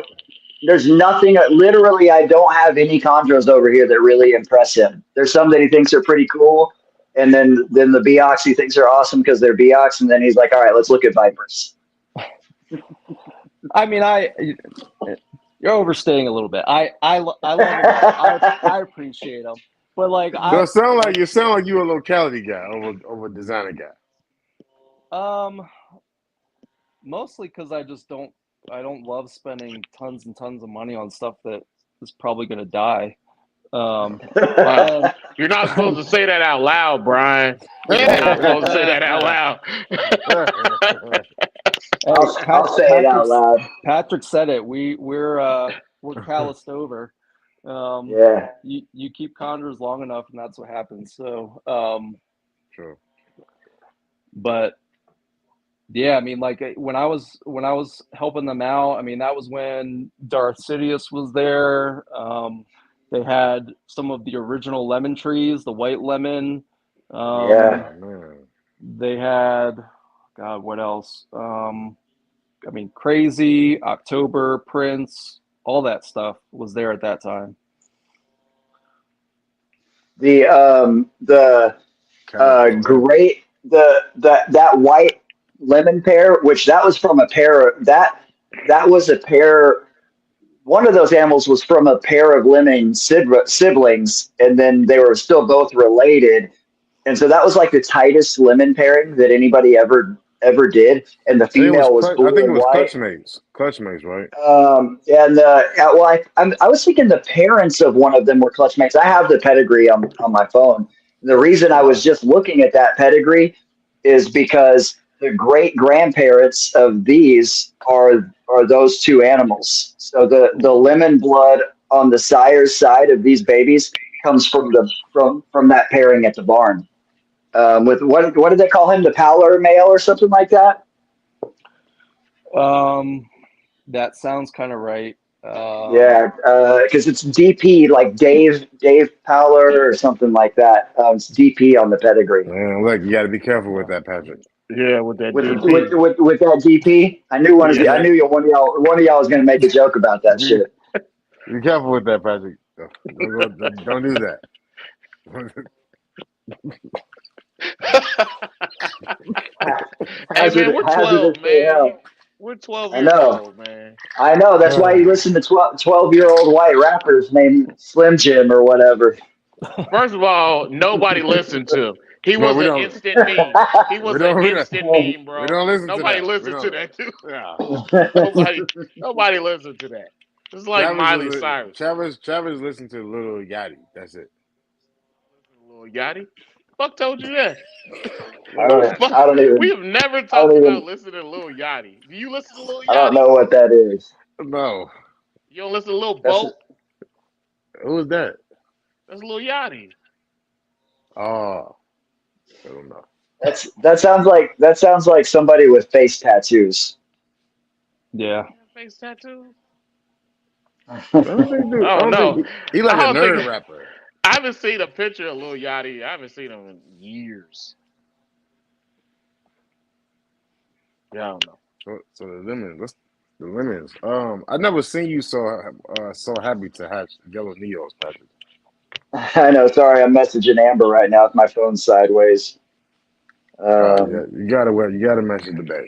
There's nothing. Literally, I don't have any chondros over here that really impress him. There's some that he thinks are pretty cool, and then the Beox he thinks are awesome because they're Beox, and then he's like, all right, let's look at Vipers. I mean, you're overstaying a little bit. I love them all. I appreciate them, but like You sound like you a locality guy over a designer guy. Mostly because I don't love spending tons and tons of money on stuff that is probably going to die. Wow. You're not supposed to say that out loud, Brian. You're not supposed to say that out loud. I'll say it out loud. Patrick said it. We're calloused over. Yeah. You keep chondros long enough, and that's what happens. So, True. But yeah, I mean, like when I was helping them out, I mean, that was when Darth Sidious was there. They had some of the original lemon trees, the white lemon. Yeah. They had, God, what else? I mean, Crazy, October, Prince, all that stuff was there at that time. That white lemon pear, which that was from a pair that was a pair. One of those animals was from a pair of lemon siblings, and then they were still both related. And so that was like the tightest lemon pairing that anybody ever did. And the female was blue I think it and was white. Clutch mates, right? I was thinking the parents of one of them were clutch mates. I have the pedigree on my phone. The reason I was just looking at that pedigree is because the great grandparents of these are those two animals. So the lemon blood on the sire's side of these babies comes from that pairing at the barn. With what did they call him? The Pallor male or something like that? That sounds kind of right. Yeah, because it's DP, like Dave Pallor or something like that. It's DP on the pedigree. Man, look, you got to be careful with that, Patrick. Yeah, with that with DP. With that DP. I knew one of y'all was going to make a joke about that shit. Be careful with that, Patrick. Don't do that. Hey man, we're 12, man. We're 12 years old, man. I know. That's why you listen to 12-year-old white rappers named Slim Jim or whatever. First of all, nobody listened to him. He was an instant meme. He was an instant meme, bro. We don't listen nobody to that. listened to that, too. Yeah. Nobody listened to that. It's like Miley Cyrus. Travis listened to Lil Yachty. That's it. Lil Yachty? Fuck told you that? I don't even. We have never talked about listening to Lil Yachty. Do you listen to Lil Yachty? I don't know what that is. No. You don't listen to Lil Boat? Who was that? That's Lil Yachty. Oh, I don't know. That sounds like somebody with face tattoos. Yeah. Face tattoos? I don't know. He like a nerd rapper. I haven't seen a picture of Lil Yachty. I haven't seen him in years. Yeah, I don't know. So the lemons. I never seen you so happy to hatch yellow neos, Patrick. I know. Sorry, I'm messaging Amber right now with my phone sideways. You gotta message the babe.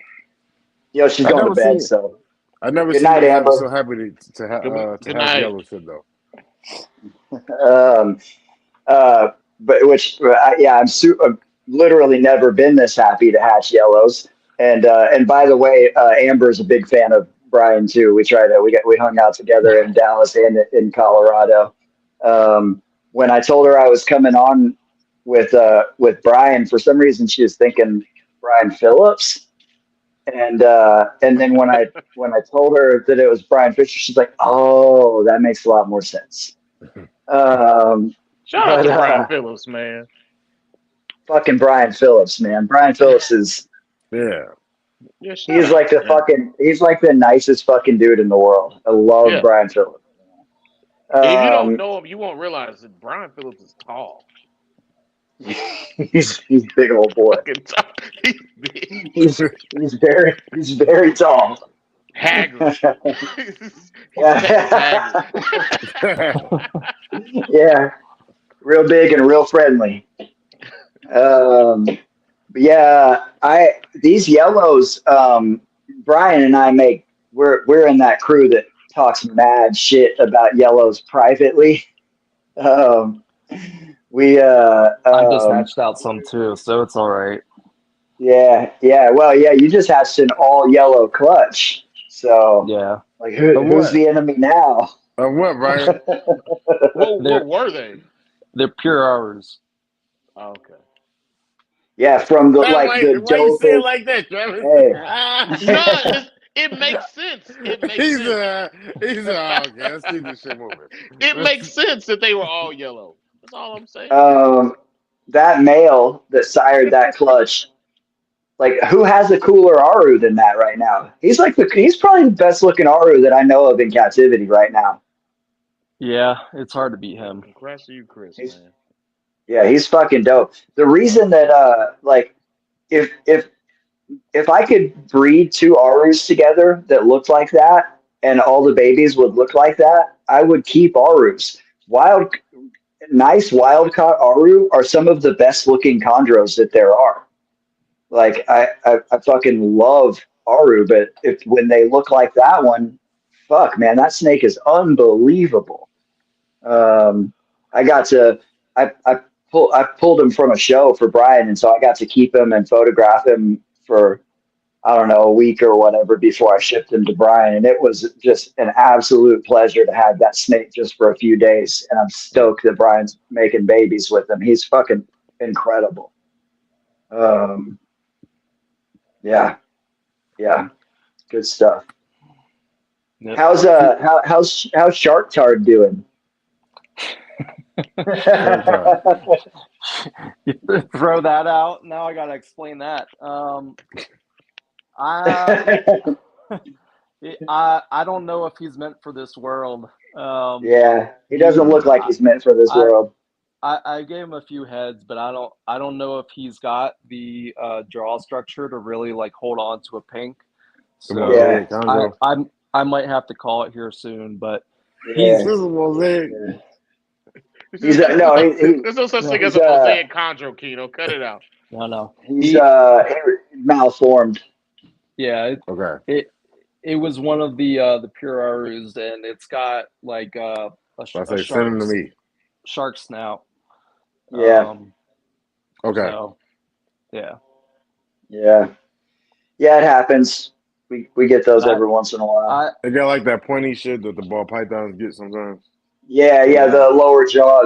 Yo, she's going to bed. So I never good seen night, you Amber. so happy to have yellow shit though. I've literally never been this happy to hatch yellows. And by the way, Amber's a big fan of Brian too. We hung out together in Dallas and in Colorado. When I told her I was coming on with Brian, for some reason she was thinking Brian Phillips. And then when I told her that it was Brian Fischer, she's like, "Oh, that makes a lot more sense." Shout out to Brian Phillips, man. Fucking Brian Phillips, man. Brian Phillips is he's like the nicest fucking dude in the world. I love Brian Phillips. If you don't know him, you won't realize that Brian Phillips is tall. He's a big old boy. He's big. He's very tall. haggard. He's Yeah. haggard. Yeah, real big and real friendly. But yeah, I these yellows. Brian and I make we're in that crew that talks mad shit about yellows privately. Um, we I just hatched out some too, so it's all right. yeah. Well, yeah, you just hatched an all yellow clutch. So Yeah, like, Of who's what? the enemy now? Of what, Brian? What they're were they? they're pure ours. Oh, okay. Yeah, from the Not like like, the why you say it dopest. like that, Travis? Hey. No, it makes sense. It makes he's sense. okay. Let's keep this shit moving. It makes sense that they were all yellow. That's all I'm saying. um, that male that sired that clutch, like who has a cooler Aru than that right now? He's probably the best looking Aru that I know of in captivity right now. Yeah, it's hard to beat him. Congrats to you, Chris, He's man. Yeah, he's fucking dope. The reason that like if if if I could breed two Arus together that looked like that and all the babies would look like that, I would keep Arus. Wild Nice wild caught Aru are some of the best looking chondros that there are. Like I fucking love Aru, but if when they look like that one, fuck man, that snake is unbelievable. Um, I got to I pulled him from a show for Brian, and so I got to keep him and photograph him for I don't know a week or whatever before I shipped him to Brian, and it was just an absolute pleasure to have that snake just for a few days. And I'm stoked that Brian's making babies with him. He's fucking incredible. Um, yeah, yeah, good stuff. Yep. How's Shark Tard doing? You throw that out. Now I gotta explain that. I I don't know if he's meant for this world. Yeah, he doesn't He look like he's meant for this I, world. I gave him a few heads, but I don't know if he's got the jaw structure to really like hold on to a pink. The So Yeah, mosaic, Chondro. I might have to call it here soon, but yeah, This is a mosaic. yeah. He's no, There's no such thing as he's a mosaic chondro, Keno. Cut it out. no. he's He malformed. yeah, Okay. it was one of the pure Arus, and it's got like So I a say send him to me. shark snout. Yeah, Okay. So yeah. yeah, yeah. It happens. We get those But every once in a while. They got like that pointy shit that the ball pythons get sometimes. Yeah. The lower jaw,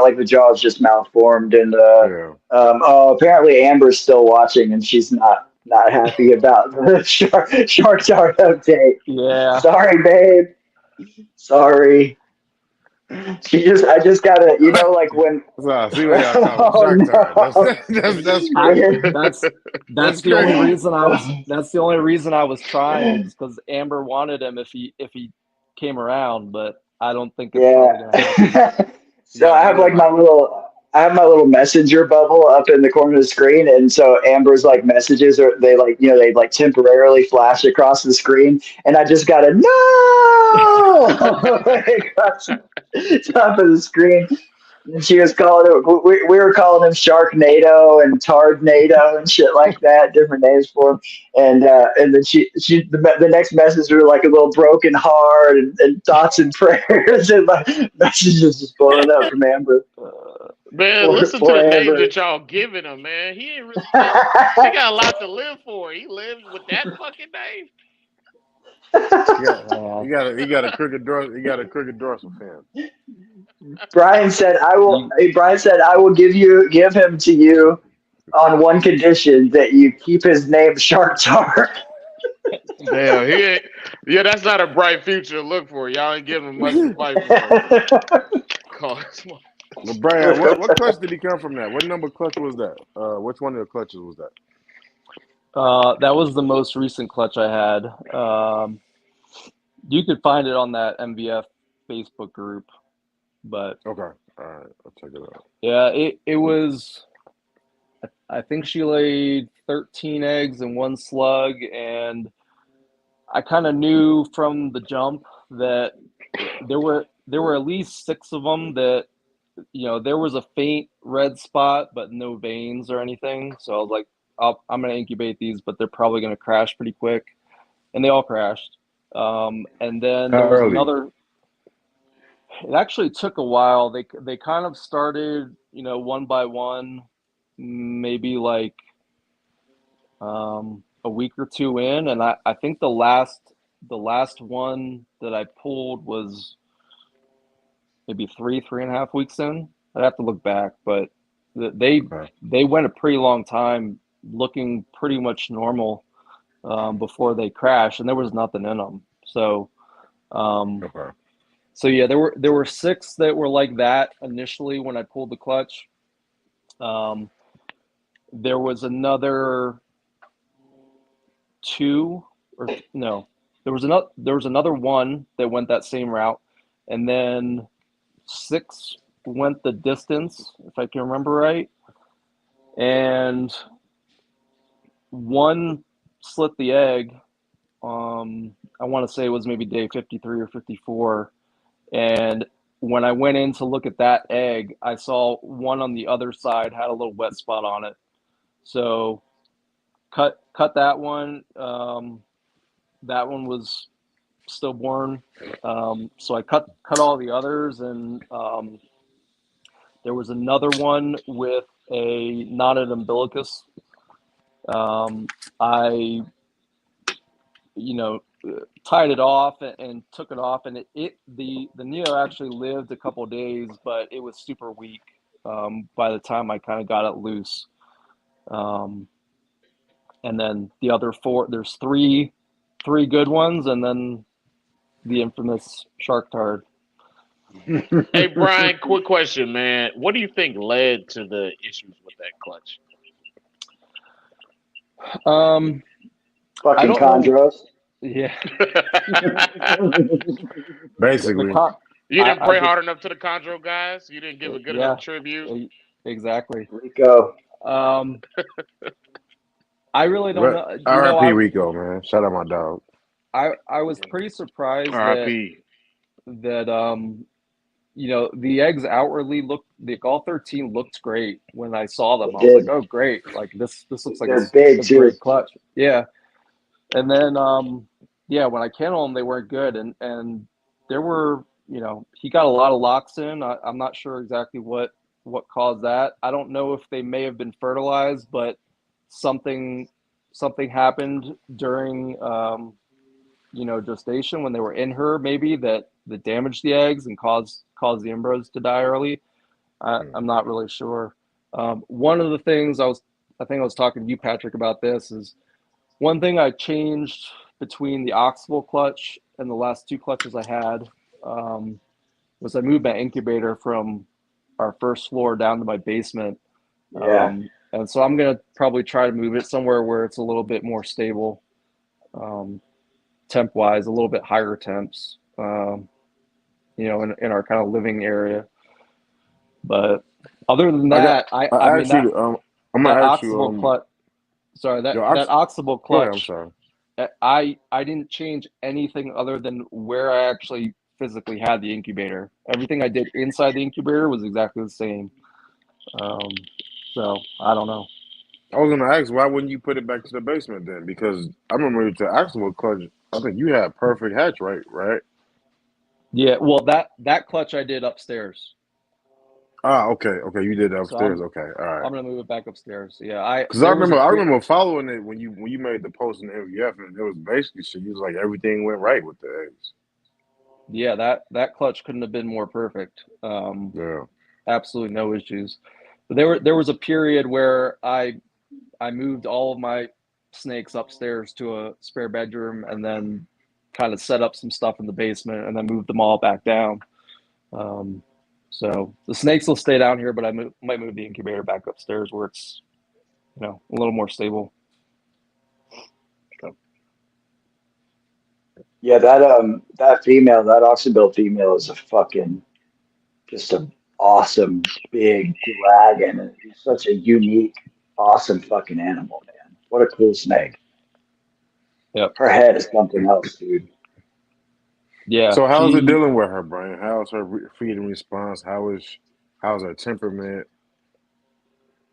like the jaw is just malformed, and Yeah. oh, apparently Amber's still watching, and she's not happy about the Shark Tart update. Yeah. Sorry, babe. Sorry. I just gotta, like when. So I see what y'all call Oh Shark Tart. no. That's crazy. That's That's the only crazy. reason I was that's the only reason I was trying is because Amber wanted him if he came around, but I don't think it's probably gonna happen. Yeah. So Yeah, I I have get like it. I have my little messenger bubble up in the corner of the screen, and so Amber's like messages are they like they like temporarily flash across the screen, and I just gotta no across the top of the screen. And she was calling it. We were calling him Sharknado and Tardnado and shit like that, different names for him. And then the next message were like a little broken heart and thoughts and prayers and like messages just blowing up from Amber. Man, listen to Poor the names Amber. that y'all giving him, man. He ain't really got. He got a lot to live for. He lived with that fucking name. He got a crooked dorsal. He got a crooked dorsal fin. Brian said, "I will." You, Brian said, "I will give him to you on one condition that you keep his name Shark Tar." Damn, he ain't. Yeah, that's not a bright future to look for. Y'all ain't giving him much to fight for. Call But Brian, what clutch did he come from? That what number clutch was that? Which one of the clutches was that? that was the most recent clutch I had. You could find it on that MVF Facebook group, but Okay, all right, I'll check it out. yeah, it was. I think she laid 13 eggs and one slug, and I kind of knew from the jump that there were at least 6 of them that, there was a faint red spot, but no veins or anything. So I was like, I'm going to incubate these, but they're probably going to crash pretty quick. And they all crashed. And then How there was early? another. It actually took a while. They kind of started, one by one, maybe like a week or two in, and I think the last one that I pulled was maybe 3.5 weeks in. I'd have to look back, but they Okay. they went a pretty long time looking pretty much normal before they crashed, and there was nothing in them. So um, Okay. so yeah, there were 6 that were like that initially when I pulled the clutch. Um, there was another 2 or no, there was another 1 that went that same route, and then 6 went the distance, if I can remember right, and 1 slit the egg. I want to say it was maybe day 53 or 54, and when I went in to look at that egg, I saw one on the other side had a little wet spot on it. So cut that one. That one was stillborn. So I cut all the others, and there was another one with a knotted umbilicus. I you know tied it off and took it off, and the neo actually lived a couple of days, but it was super weak by the time I kind of got it loose. Um, and then the other 4, there's three good ones, and then the infamous shark tard. Hey Brian, quick question, man. What do you think led to the issues with that clutch? Um, I Fucking don't know. chondros. Yeah, the Basically. con. You didn't I pray did. hard enough to the Chondro guys. You didn't give a good enough Yeah, tribute. exactly. Rico. Um, I really don't Re- know. R.I.P. Rico, man. Shout out my dog. I was pretty surprised that R.I.P. that the eggs outwardly looked, like all 13 looked great when I saw them. It I was like, did. oh great, like this looks like They're big a too. great clutch. Yeah, and then yeah, when I kenneled them, they weren't good, and there were, he got a lot of locks in. I'm not sure exactly what caused that. I don't know if they may have been fertilized, but something something happened during gestation when they were in her, maybe that damaged the eggs and caused the embryos to die early. I'm not really sure. One of the things I think I was talking to you, Patrick, about this is one thing I changed between the Oxbow clutch and the last 2 clutches I had, um, was I moved my incubator from our first floor down to my basement. Yeah. And so I'm going to probably try to move it somewhere where it's a little bit more stable, um, temp wise, a little bit higher temps, in our kind of living area. But other than I got. that, I I mean, asked you. I'm that gonna ask you. Oxbow clutch, sorry, that Yo, that Oxbow go ahead. I'm clutch, sorry. I didn't change anything other than where I actually physically had the incubator. Everything I did inside the incubator was exactly the same. Um, so I don't know. I was gonna ask why wouldn't you put it back to the basement then? Because I remember to actual clutch. I think you had perfect hatch rate, right? Yeah, well, that clutch I did upstairs. Ah, okay, okay. You did it So upstairs. Okay, all right. I'm gonna move it back upstairs. Yeah, I Because there was a I period. remember following it when you made the post in the MVF, and it was basically shit. You was like everything went right with the eggs. Yeah, that clutch couldn't have been more perfect. Yeah. Absolutely no issues. But there was a period where I moved all of my snakes upstairs to a spare bedroom, and then kind of set up some stuff in the basement, and then moved them all back down. Um, so the snakes will stay down here, but might move the incubator back upstairs where it's a little more stable. So, Yeah, that Oxybill female is a fucking just a awesome big dragon. He's such a unique, awesome fucking animal, man. What a cool snake. Yep. Her head is something else, dude. Yeah. So how's it dealing with her, Brian? How's her feeding response? How's her temperament?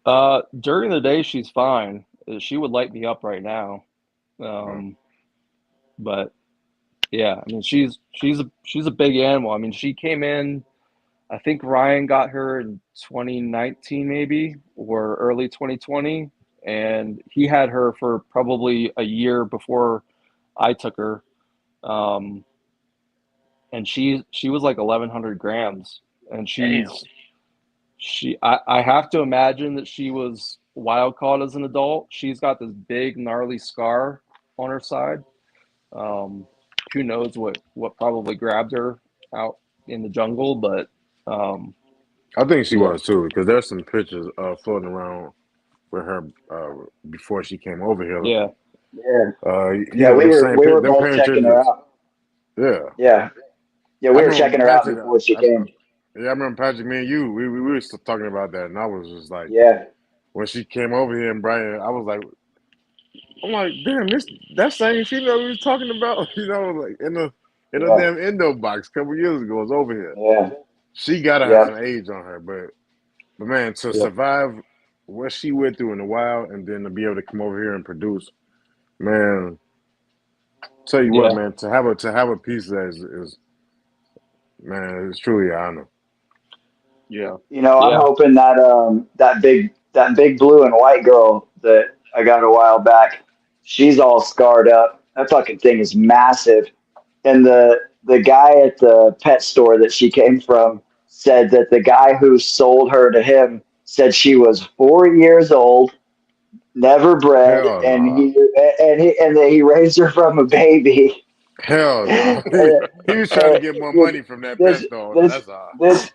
During the day she's fine. She would light me up right now. Uh, But yeah, I mean she's a big animal. I mean she came in. I think Ryan got her in 2019 maybe or early 2020, and he had her for probably a year before I took her. Um, and she was like 1,100 grams, and Damn. I have to imagine that she was wild caught as an adult. She's got this big gnarly scar on her side. Um, who knows what probably grabbed her out in the jungle, but I think she yeah, was too, because there's some pictures floating around with her before she came over here. yeah, Yeah, You yeah. know, We were them both checking her pictures. out. Yeah, Yeah, yeah. I We were remember checking her out Patrick. before she came. Yeah, I remember Patrick. Me and you, we were still talking about that, and I was just like, Yeah, when she came over here, and Brian, I was like, I'm like, damn, that same female we was talking about, you know, like in a yeah, damn endo box a couple years ago was over here. yeah, She gotta have yeah. some age on her, but man, to yep, survive what she went through in the wild, and then to be able to come over here and produce, man. Tell you what, yeah, man, to have a piece that is man, it's truly an honor. Yeah. You know, I'm yeah, hoping that that big blue and white girl that I got a while back, she's all scarred up. That fucking thing is massive. And the guy at the pet store that she came from said that the guy who sold her to him said she was 4 years old, never bred, Hell and no. that he raised her from a baby. Hell no. And, He was trying to get more this money from that pet this store. this That's all. this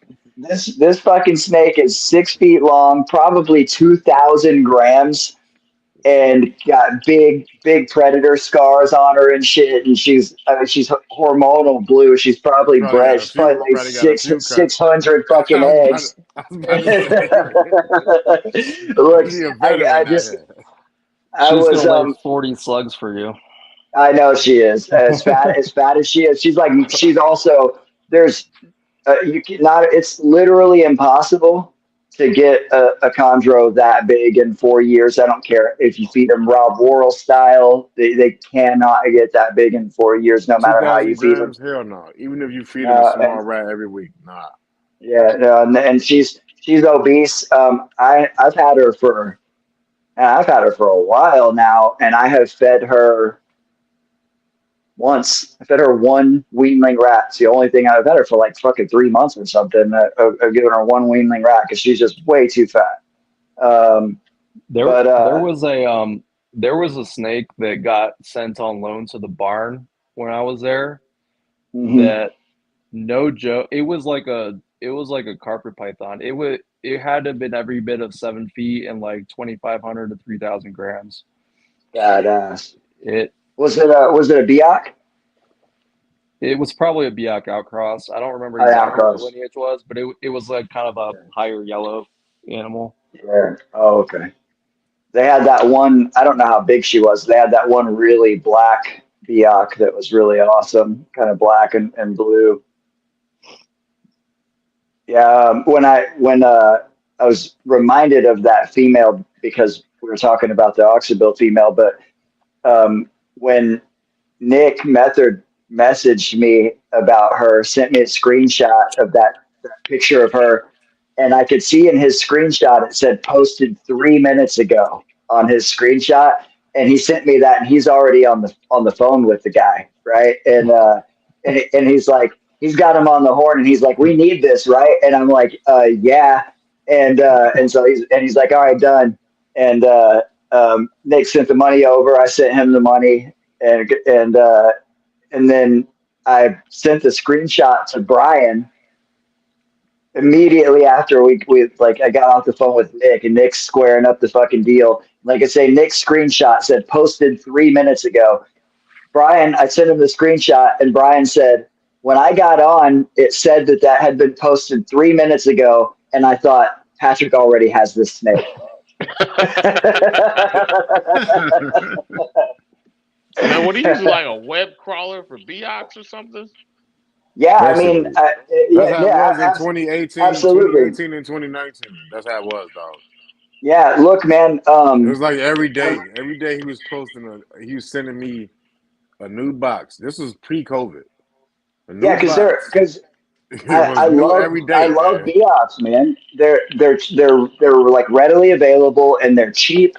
this fucking snake is 6 feet long, probably 2,000 grams, and got big predator scars on her and shit. And I mean, she's hormonal blue. She's probably bred. She's probably laid Probably got a few cut. 600 fucking eggs. I was about to say Look, she a veteran out here. I she's gonna was lay 40 slugs for you. I know she is as fat as she is. She's also there's you can not. It's literally impossible to get a chondro that big in 4 years. I don't care if you feed them Rob Worrell style. They cannot get that big in 4 years, no Two matter how you thousand feed them. grams? Hell no. Even if you feed them a small And rat every week, nah. yeah, no, and she's obese. I've had her for a while now, and I have fed her once. I fed her one weanling rat. It's the only thing I've had her for like fucking 3 months or something. I've given her one weanling rat because she's just way too fat. Um, There but there was a there was a snake that got sent on loan to the barn when I was there mhm. that no joke, it was like a carpet python. It had to have been every bit of 7 feet and like 2,500 to 3,000 grams. Badass. It Was it a Biak? it was probably a Biak outcross. I don't remember I exactly what the outcross. lineage was, but it was like kind of a higher yellow animal. Yeah. Oh, okay. They had that one. I don't know how big she was. They had that one really black Biak that was really awesome, kind of black and blue. Yeah. When I was reminded of that female because we were talking about the Oxybil female, but when Nick Method messaged me about her, sent me a screenshot of that picture of her, and I could see in his screenshot it said posted 3 minutes ago on his screenshot, and he sent me that, and he's already on the phone with the guy, right? And he's like, he's got him on the horn, and he's like, we need this, right? And I'm like, yeah, and so he's like, all right, done, and Nick sent the money over. I sent him the money, and then I sent the screenshot to Brian immediately after we like I got off the phone with Nick, and Nick's squaring up the fucking deal. Like I say, Nick's screenshot said posted 3 minutes ago. Brian, I sent him the screenshot, and Brian said, when I got on, it said that had been posted 3 minutes ago, and I thought Patrick already has this snake. Now, what are you using, like a web crawler for Beox or something? Yeah, I mean, Basically. That's yeah, how it yeah, was in 2018, absolutely. 2018 and 2019. That's how it was, dog. Yeah, look, man. It was like every I'm, day. Every day he was he was sending me a new box. This was pre-COVID. A new yeah, box. because It was I new love every day, man. Beops, man. They're like readily available and they're cheap,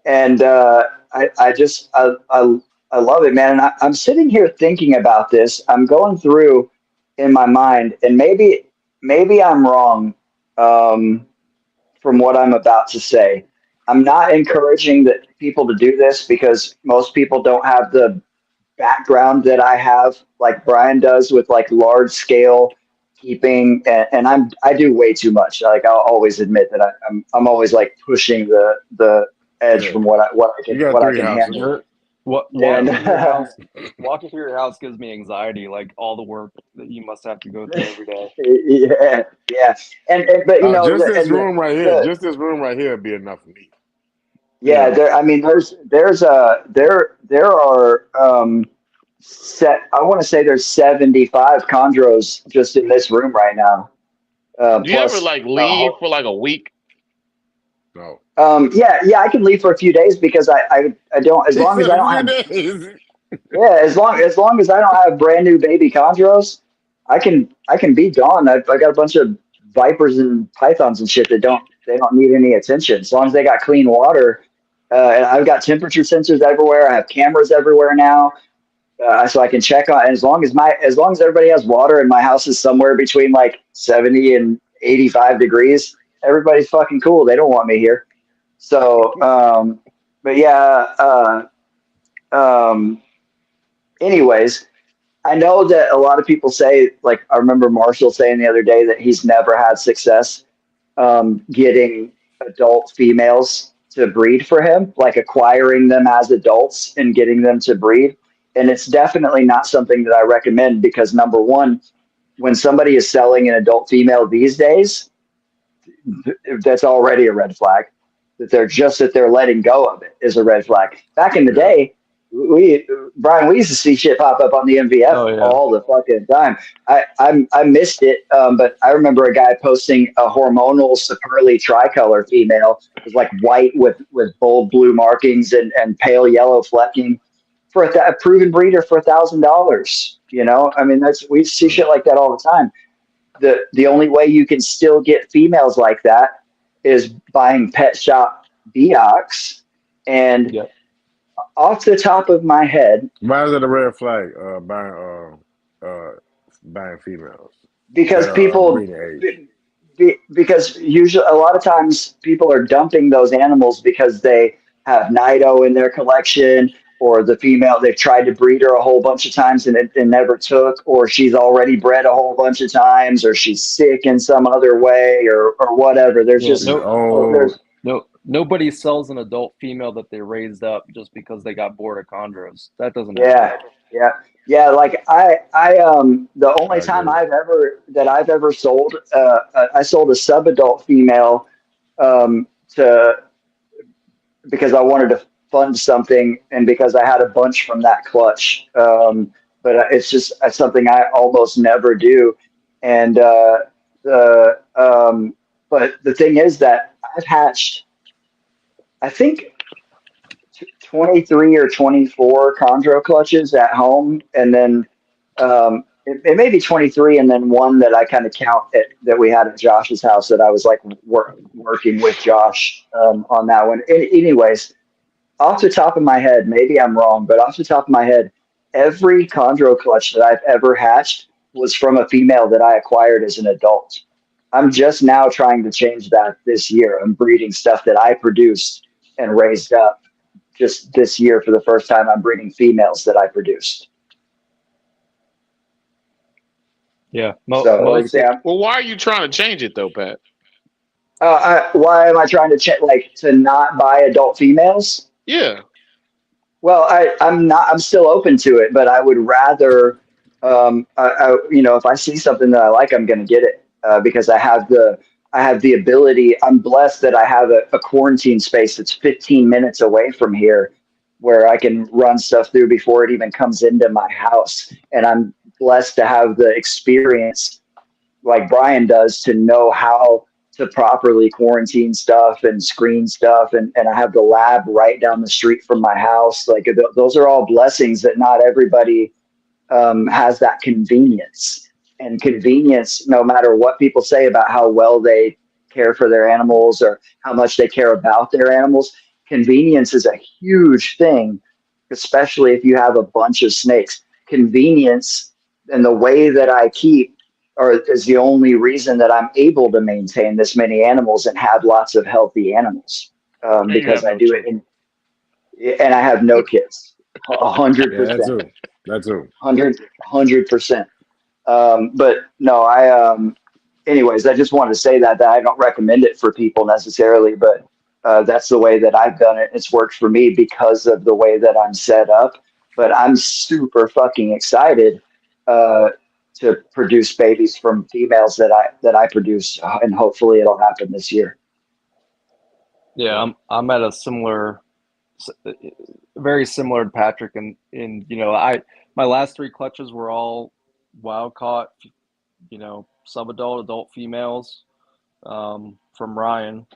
and I just I love it, man. And I'm sitting here thinking about this. I'm going through in my mind, and maybe I'm wrong um, from what I'm about to say. I'm not encouraging that people to do this because most people don't have the background that I have, like Brian does with like large scale keeping, and I do way too much. Like I'll always admit that I'm always like pushing the edge Yeah. from You got what I three can houses. handle. You're what And walking through your house. Walking through your house gives me anxiety. Like all the work that you must have to go through every day. yeah, yeah, and but you know Just this room right here. the Just this room right here would be enough for me. You yeah, know. there. I mean, there are set. I want to say there's 75 chondros just in this room right now. Do you ever Plus, like leave for like a week? No. yeah, yeah, I can leave for a few days because I don't as He long as said I a don't few have days. yeah as long as I don't have brand new baby chondros, I can be gone. I got a bunch of vipers and pythons and shit that they don't need any attention as long as they got clean water. And I've got temperature sensors everywhere. I have cameras everywhere now, so I can check on. And as long as everybody has water and my house is somewhere between like 70 and 85 degrees, everybody's fucking cool. They don't want me here. So, but yeah. Um, anyways, I know that a lot of people say, like I remember Marshall saying the other day that he's never had success getting adult females to breed for him, like acquiring them as adults and getting them to breed. And it's definitely not something that I recommend because number one, when somebody is selling an adult female these days, that's already a red flag. That they're letting go of it is a red flag. Back in the Yeah. day, we Brian, we used to see shit pop up on the MVF Oh yeah. all the fucking time. I missed it, but I remember a guy posting a hormonal Superly tricolor female. It was like white with bold blue markings and pale yellow flecking for a proven breeder for $1,000. You know, I mean we see shit like that all the time. The only way you can still get females like that is buying pet shop Beox. And Yep. off the top of my head, Why is it a red flag? Buying females that because are people breeding age. because usually a lot of times people are dumping those animals because they have Nido in their collection or the female they've tried to breed her a whole bunch of times and it never took, or she's already bred a whole bunch of times, or she's sick in some other way, or whatever. There's Yeah. just She's there's old. Nobody sells an adult female that they raised up just because they got bored of chondros. That doesn't happen. yeah, yeah, yeah. Like the only I time agree. I've ever sold, I sold a subadult female to because I wanted to fund something and because I had a bunch from that clutch. But it's just something I almost never do. And the but the thing is that I've hatched, I think 23 or 24 chondro clutches at home, and then it may be 23, and then one that I kind of count that we had at Josh's house that I was like working with Josh on that one. Anyways, off the top of my head, maybe I'm wrong, but off the top of my head, every chondro clutch that I've ever hatched was from a female that I acquired as an adult. I'm just now trying to change that this year. I'm breeding stuff that I produced and raised up just this year for the first time. I'm breeding females that I produced. Yeah. So, like, Most say, Well, why are you trying to change it though, Pat? why am I trying to like to not buy adult females? Yeah. Well, I'm not. I'm still open to it, but I would rather, you know, if I see something that I like, I'm going to get it because I have the ability. I'm blessed that I have a quarantine space that's 15 minutes away from here, where I can run stuff through before it even comes into my house. And I'm blessed to have the experience like Brian does to know how to properly quarantine stuff and screen stuff. And I have the lab right down the street from my house. Like those are all blessings that not everybody has that convenience. And convenience, no matter what people say about how well they care for their animals or how much they care about their animals, convenience is a huge thing, especially if you have a bunch of snakes. Convenience and the way that I keep is the only reason that I'm able to maintain this many animals and have lots of healthy animals, And you because have I no do it children. and I have no kids. Yeah, that 100%. too. That too. 100%. But no, anyways, I just wanted to say that I don't recommend it for people necessarily, but that's the way that I've done it. It's worked for me because of the way that I'm set up. But I'm super fucking excited uh, to produce babies from females that I produce, and hopefully it'll happen this year. Yeah, I'm at a similar, very similar to Patrick, and my last three clutches were all wild caught, sub-adult, adult females, from Ryan,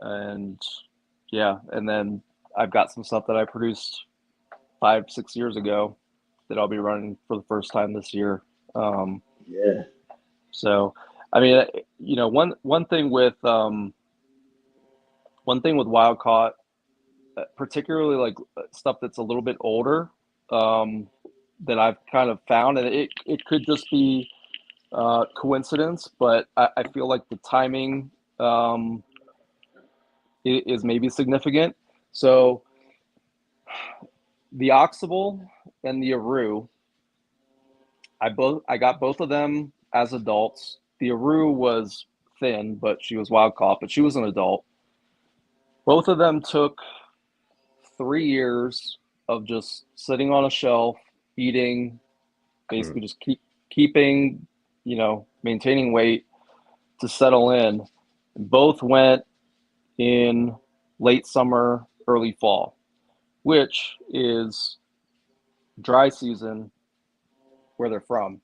and yeah, and then I've got some stuff that I produced 5-6 years ago that I'll be running for the first time this year. Yeah. So, I mean, one thing with wild caught, particularly like stuff that's a little bit older, that I've kind of found, and it could just be coincidence, but I feel like the timing is maybe significant. So the Oxable and the Aru, I got both of them as adults. The Aru was thin, but she was wild caught, but she was an adult. Both of them took 3 years of just sitting on a shelf, eating, basically just keeping, maintaining weight to settle in. Both went in late summer, early fall, which is dry season where they're from.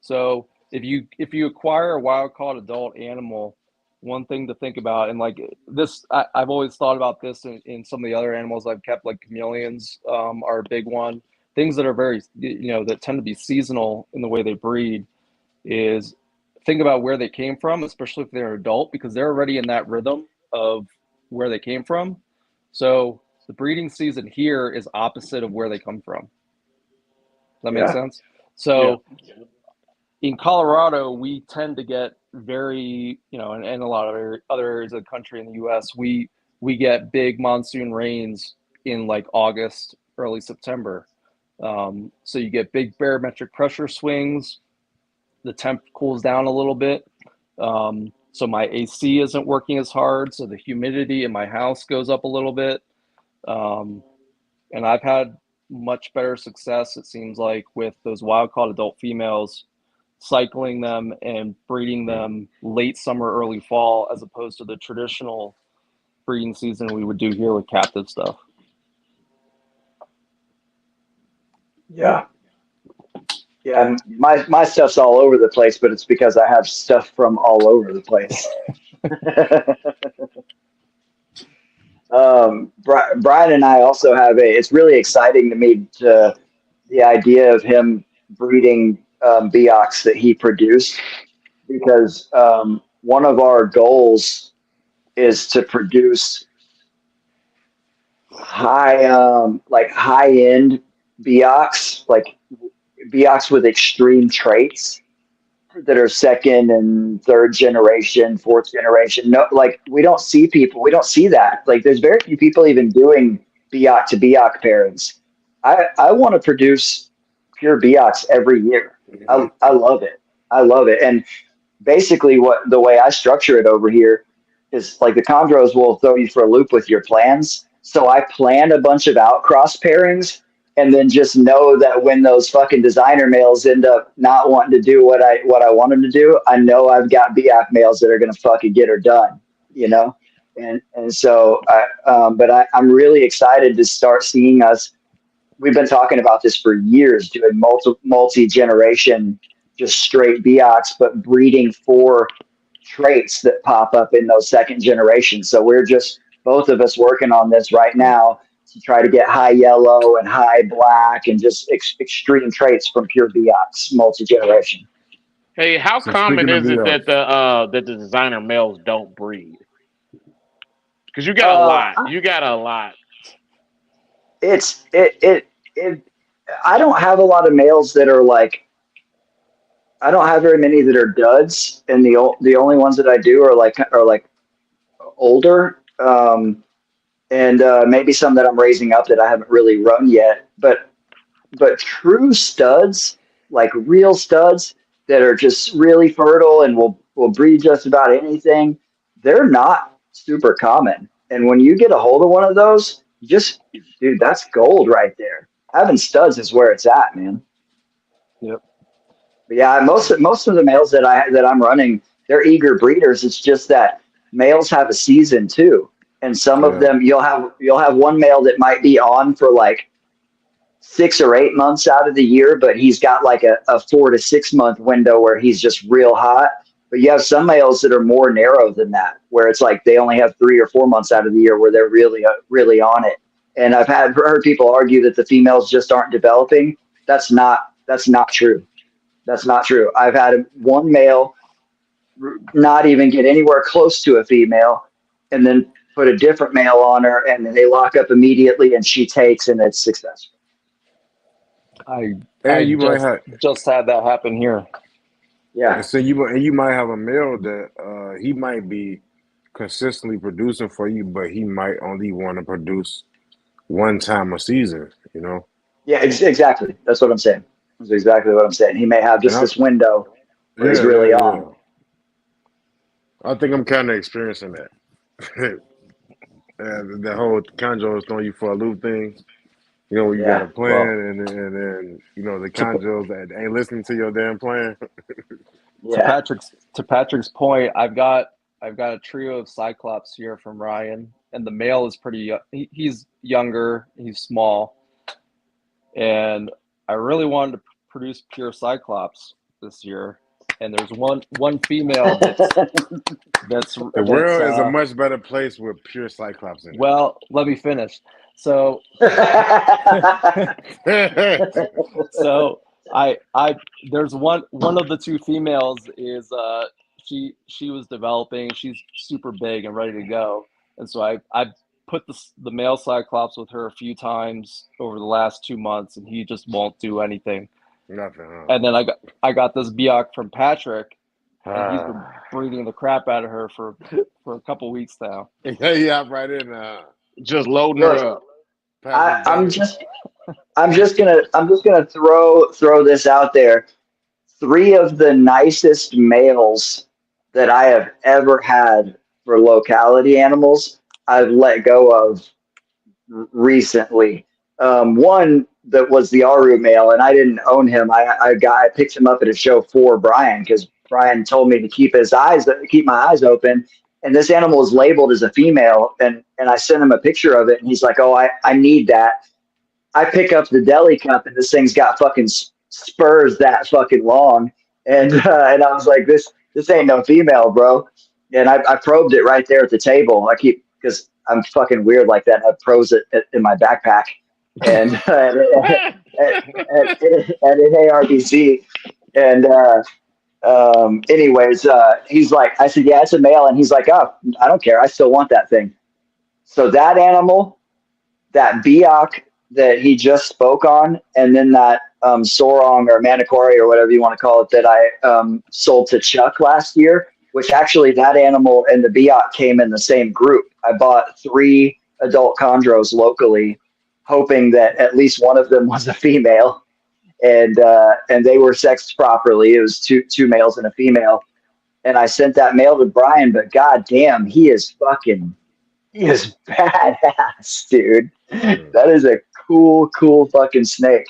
So if you acquire a wild caught adult animal, one thing to think about, and like this, I've always thought about this in some of the other animals I've kept, like chameleons are a big one. Things that are very, that tend to be seasonal in the way they breed, is think about where they came from, especially if they're adult, because they're already in that rhythm of where they came from. So the breeding season here is opposite of where they come from. Does that make sense? So in Colorado, we tend to get very, and a lot of other areas of the country in the U.S., we get big monsoon rains in like August, early September. So you get big barometric pressure swings. The temp cools down a little bit. So my AC isn't working as hard. So the humidity in my house goes up a little bit. And I've had much better success, it seems like, with those wild caught adult females, cycling them and breeding them late summer, early fall, as opposed to the traditional breeding season we would do here with captive stuff. Yeah. Yeah, my stuff's all over the place, but it's because I have stuff from all over the place. Brian and I also have it's really exciting to me, the idea of him breeding Beox that he produced, because one of our goals is to produce high end Beox, like Beox with extreme traits that are second and third generation, fourth generation. No, like we don't see that. Like there's very few people even doing Beox to Beox pairings. I want to produce pure Beox every year. I love it. I love it. And basically the way I structure it over here is like the chondros will throw you for a loop with your plans. So I plan a bunch of outcross pairings, and then just know that when those fucking designer males end up not wanting to do what I want them to do, I know I've got Beox males that are gonna fucking get her done, you know? And so, I'm really excited to start seeing us. We've been talking about this for years, doing multi generation, just straight Beox, but breeding for traits that pop up in those second generations. So we're just both of us working on this right now to try to get high yellow and high black and just extreme traits from pure Beox multi generation. Hey, how So common speaking of is it VR, that the designer males don't breed? Because you got a Uh, lot. You got a lot. it's it. I don't have a lot of males that are like. I don't have very many that are duds, and the only ones that I do are like older, and maybe some that I'm raising up that I haven't really run yet. But true studs, like real studs that are just really fertile and will breed just about anything, they're not super common. And when you get a hold of one of those, just dude, that's gold right there. Having studs is where it's at, man. Yep. But yeah, most of the males that I'm running, they're eager breeders. It's just that males have a season too, and some of yeah, them you'll have one male that might be on for like 6 or 8 months out of the year, but he's got like a 4 to 6 month window where he's just real hot. But you have some males that are more narrow than that, where it's like they only have 3 or 4 months out of the year where they're really on it. And I've heard people argue that the females just aren't developing. That's not true. That's not true. I've had one male not even get anywhere close to a female, and then put a different male on her, and then they lock up immediately, and she takes, and it's successful. I I and you might have, just had that happen here. and Yeah. so you might have a male that he might be consistently producing for you, but he might only want to produce one time a season. You know, Yeah, exactly. That's what I'm saying. That's exactly what I'm saying. He may have and just I this window where he's yeah really yeah on. yeah. I think I'm kind of experiencing that. And the whole chondros throwing you for a loop thing. You know, when you got Yeah. a plan Well, and then you know the to chondros that ain't listening to your damn plan. Yeah. To Patrick's point, I've got a trio of Cyclops here from Ryan, and the male is pretty young. He's younger, he's small, and I really wanted to produce pure Cyclops this year. And there's one female that's The that's world is a much better place with pure Cyclops in well, let me finish. So it. so I there's one of the two females is she was developing. She's super big and ready to go, and so I put the male Cyclops with her a few times over the last 2 months, and he just won't do anything. Nothing, And then I got this Biak from Patrick, and he's been huh? breeding the crap out of her for a couple weeks now. Yeah, yeah, right in. Just loading her Look, up. I, Patrick I'm Jr. just I'm just gonna throw this out there. Three of the nicest males that I have ever had for locality animals, I've let go of recently. One that was the Aru male, and I didn't own him. I picked him up at a show for Brian because Brian told me to keep my eyes open. And this animal is labeled as a female, and I sent him a picture of it, and he's like, "Oh, I need that." I pick up the deli cup, and this thing's got fucking spurs that fucking long, and I was like, "This ain't no female, bro." And I probed it right there at the table. I keep because I'm fucking weird like that. I pros it in my backpack, and at an ARBC, and anyways, he's like, I said, "Yeah, it's a male," and he's like, "Oh, I don't care. I still want that thing." So that animal, that Biak that he just spoke on, and then that Sorong or Maniquari or whatever you want to call it that I sold to Chuck last year, which actually that animal and the Biak came in the same group. I bought 3 adult chondros locally, hoping that at least one of them was a female, and they were sexed properly. It was two males and a female, and I sent that male to Brian. But god damn, he is badass, dude. Mm. That is a cool fucking snake.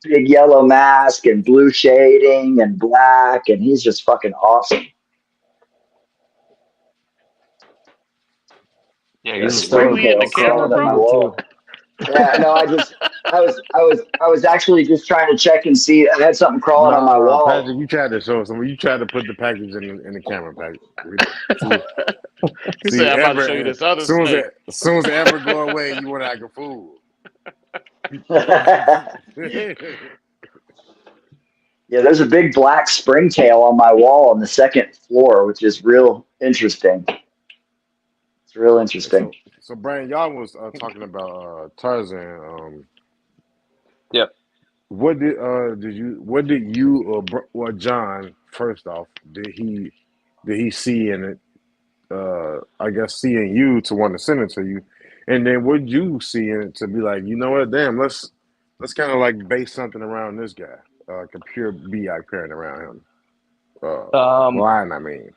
Big yellow mask and blue shading and black, and he's just fucking awesome. Yeah, A he's a Really stoner. in the springtail camera, crawling on my bro? wall. Yeah, no, I was actually just trying to check and see. I had something crawling on my Nah, wall. Patrick, you tried to show some. You tried to put the package in the camera, Patrick. See, He said, "I'm about to show you Amber. this other snake." As soon as the Amber go away, you want to act a fool. Yeah, there's a big black springtail on my wall on the second floor, which is real interesting. It's real interesting. So Brian, y'all was talking about Tarzan. Yep. What did you or John first off did he see in it? I guess seeing you to want to send it to you, and then what you see in it to be like, you know what, damn, let's kind of like base something around this guy, like a pure bi parent around him. Um, Line, I mean,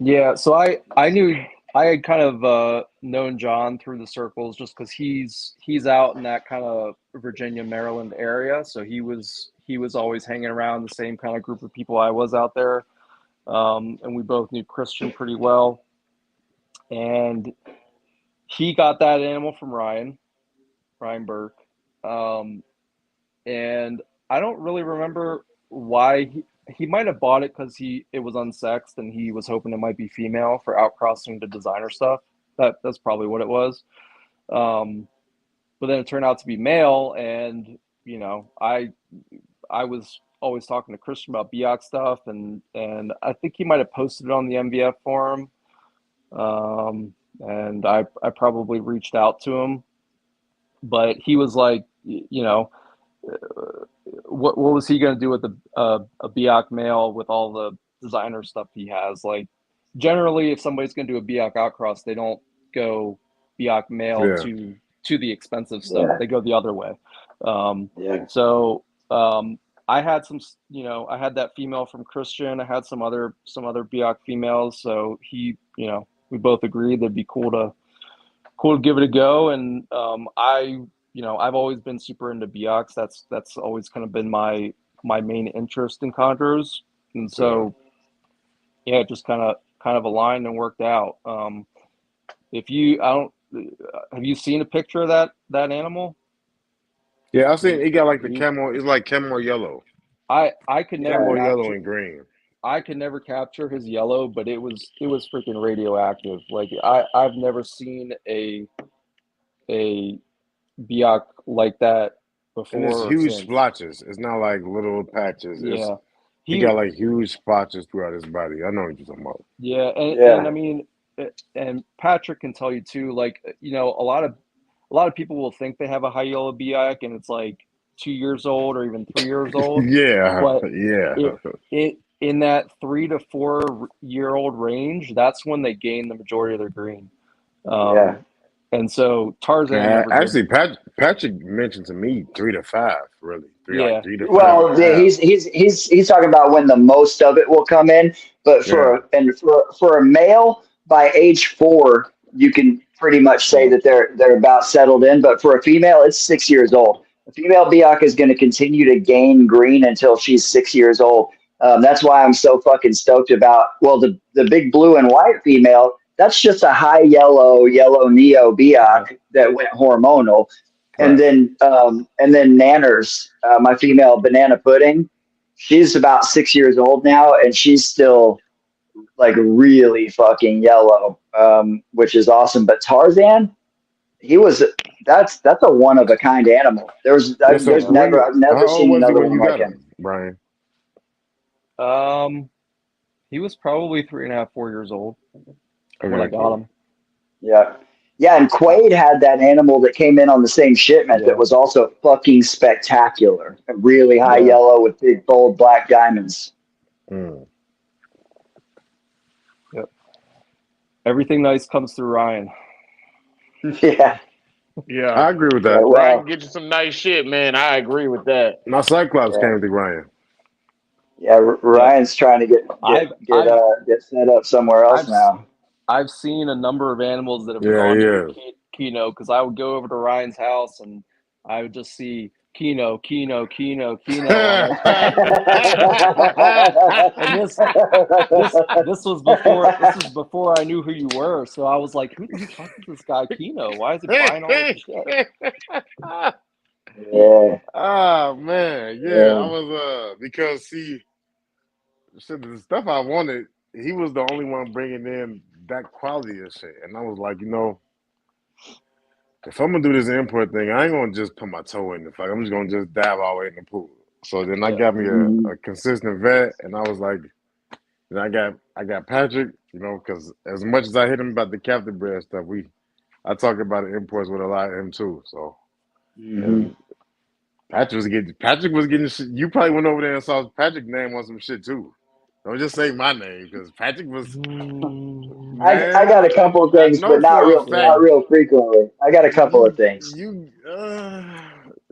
yeah, so I knew I had kind of known John through the circles just because he's out in that kind of Virginia, Maryland area. So he was always hanging around the same kind of group of people I was out there. And we both knew Christian pretty well. And he got that animal from Ryan Burke. Um, and I don't really remember why he might have bought it because it was unsexed and he was hoping it might be female for outcrossing to designer stuff. That's probably what it was. Um, but then it turned out to be male, and I was always talking to Christian about Biak stuff, and I think he might have posted it on the MVF forum. And I probably reached out to him, but he was like, what was he going to do with a Biak male with all the designer stuff he has? Like, generally, if somebody's going to do a Biak outcross, they don't go Biak male yeah, to the expensive stuff. Yeah, They go the other way. yeah. So I had I had that female from Christian. I had some other Biak females. So we both agreed that'd be cool to give it a go. And I've always been super into Biaks. That's always kind of been my main interest in chondros. And yeah, so yeah, it just kind of aligned and worked out. If you I don't Have you seen a picture of that animal? yeah. I seen it got like the You camo. It's like camo yellow, I could never camo Yeah. yellow capture and green. I could never capture his yellow, but it was freaking radioactive. Like I've never seen a Biak like that And it's before or huge since. splotches. It's not like little patches. Yeah. He He got like huge splotches throughout his body. I know what you're talking about. Yeah, and I Yeah. mean, and Patrick can tell you too. Like, a lot of people will think they have a high yellow biac, and it's like 2 years old or even 3 years old, Yeah, but yeah, it in that 3 to 4 year old range, that's when they gain the majority of their green. Yeah. Um, and so Tarzan never did. Actually, Patrick mentioned to me 3 to 5, really, Yeah, 3 to 5 and Well, a half. he's talking about when the most of it will come in, but Yeah, for a male by age 4, you can pretty much say that they're about settled in. But for a female, it's 6 years old. A female Biak is going to continue to gain green until she's 6 years old. That's why I'm so fucking stoked about. Well, the big blue and white female. That's just a high yellow neo yeah, Biak that went hormonal. right. And then Nanners, my female banana pudding, she's about 6 years old now, and she's still like really fucking yellow, which is awesome. But Tarzan, he was that's a one of a kind animal. Yeah. So yeah. I've never how old seen was he another when one you like got him. him, Brian? Um, he was probably 3.5, 4 years old when I Okay, got cool. him. Yeah. Yeah, and Quaid had that animal that came in on the same shipment that Yeah, was also fucking spectacular. A really high yeah, yellow with big bold black diamonds. Mm. yep. Everything nice comes through Ryan. Yeah. Yeah, I agree with Yeah. that. Ryan can Well, get you some nice shit, man. I agree with that. My Cyclops yeah. came through Ryan. Yeah, Yep. Ryan's trying to I've I've get set up somewhere else I've now. I've seen a number of animals that have Yeah, gone to yeah. your keynote because I would go over to Ryan's house and I would just see Kino on it. And this was before I knew who you were. So I was like, who the fuck is this guy Kino? Why is he buying all this shit? Yeah. Oh man, yeah, I Yeah. was because see, shit, the stuff I wanted, he was the only one bringing in that quality of shit, and I was like, if I'm gonna do this import thing, I ain't gonna just put my toe in the fuck. I'm just gonna just dive all the way in the pool. So then I Yeah. got me Mhm. a consistent vet, and I was like, then I got Patrick, because as much as I hit him about the captive bred stuff, I talk about the imports with a lot of him too. So Mhm. and Patrick was getting shit. You probably went over there and saw Patrick's name on some shit too. Don't just say my name because Patrick was I man. got a couple of I things, but know for a fact Yeah. not real frequently. I got a couple of you things. you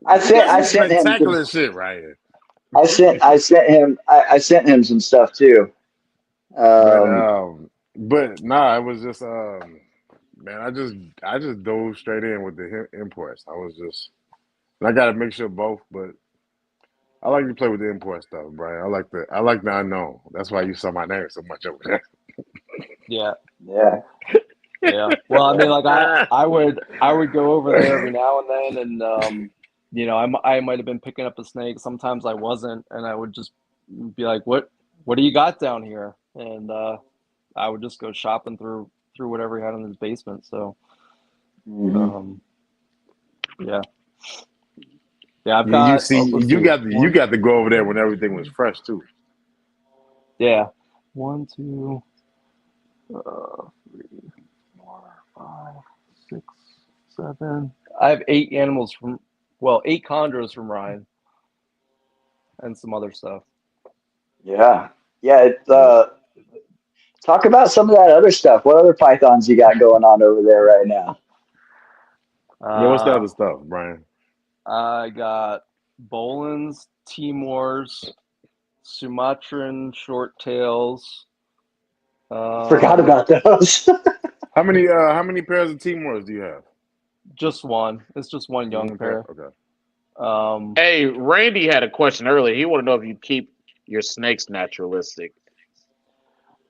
I you sent got I some sent him some. spectacular shit, Ryan. I sent him some stuff too. But Um, nah, it was just man, I just dove straight in with the imports. I was just and I got a mixture of both, but I like to play with the import stuff, Brian. I like the unknown. That's why you saw my name so much over there. Yeah. yeah. Yeah. Well, I mean, like I would go over there every now and then, and I might have been picking up a snake. Sometimes I wasn't, and I would just be like, "What do you got down here?" And I would just go shopping through whatever he had in his basement. So, Mhm. um, yeah, yeah. I've You got. see, Oh, let's you see. got you got to go over there when everything was fresh too. Yeah. One, two, three, four, five, six, seven. I have eight animals eight chondros from Ryan and some other stuff. Yeah. Yeah. Yeah. Talk about some of that other stuff. What other pythons you got going on over there right now? Yeah, what's the Uh, other stuff, Brian? I got Bolins, Timors, Sumatran short tails. Forgot Um, about those. How many pairs of Timors do you have? just one. It's just one young One pair. pair. Okay. Um, Hey, Randy had a question earlier. He wanted to know if you keep your snakes naturalistic.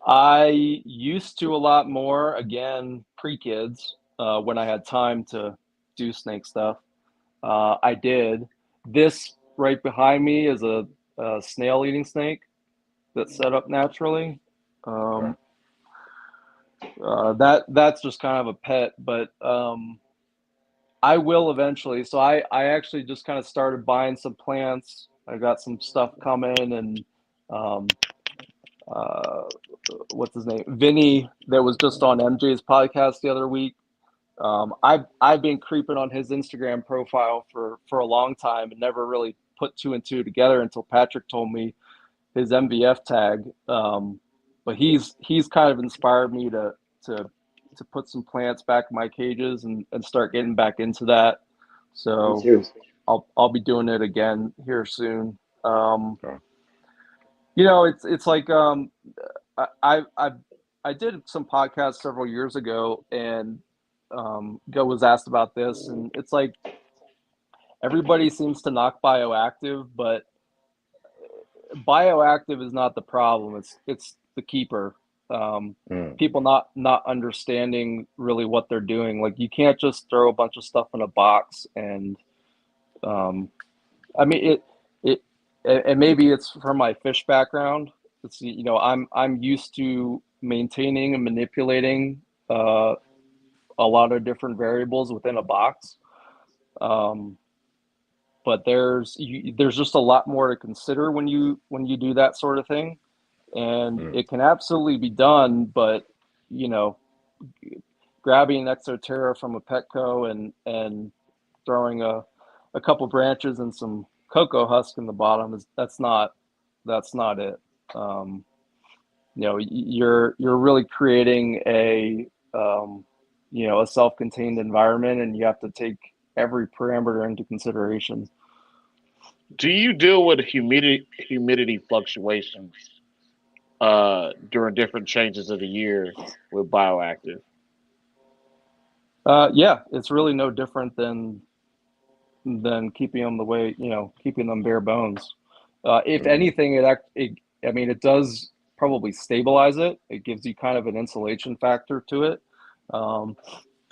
I used to a lot more, again, pre-kids, when I had time to do snake stuff. I did. This right behind me is a snail-eating snake that's set up naturally. Okay. Um, that's just kind of a pet, but I will eventually. So I actually just kind of started buying some plants. I got some stuff coming, and um, uh, what's his name, Vinny, that was just on MJ's podcast the other week. I've been creeping on his Instagram profile for a long time and never really put two and two together until Patrick told me his MVF tag. But he's kind of inspired me to to put some plants back in my cages and start getting back into that. Me So too. I'll be doing it again here soon. Okay. It's like I I did some podcasts several years ago, and Go was asked about this, and it's like everybody seems to knock bioactive, but bioactive is not the problem. It's the keeper. Mm. People not understanding really what they're doing. Like you can't just throw a bunch of stuff in a box, and um, I mean it and maybe it's from my fish background. It's I'm used to maintaining and manipulating a lot of different variables within a box. Um, but there's just a lot more to consider when you do that sort of thing, and Mm. it can absolutely be done. But you know, grabbing an Exoterra from a Petco and throwing a couple branches and some cocoa husk in the bottom that's not it. Um, you're really creating a self-contained environment, and you have to take every parameter into consideration. Do you deal with humidity fluctuations during different changes of the year with bioactive? Yeah, it's really no different than than keeping them the way, keeping them bare bones. If Mm. anything, it does probably stabilize it. It gives you kind of an insulation factor to it. Um,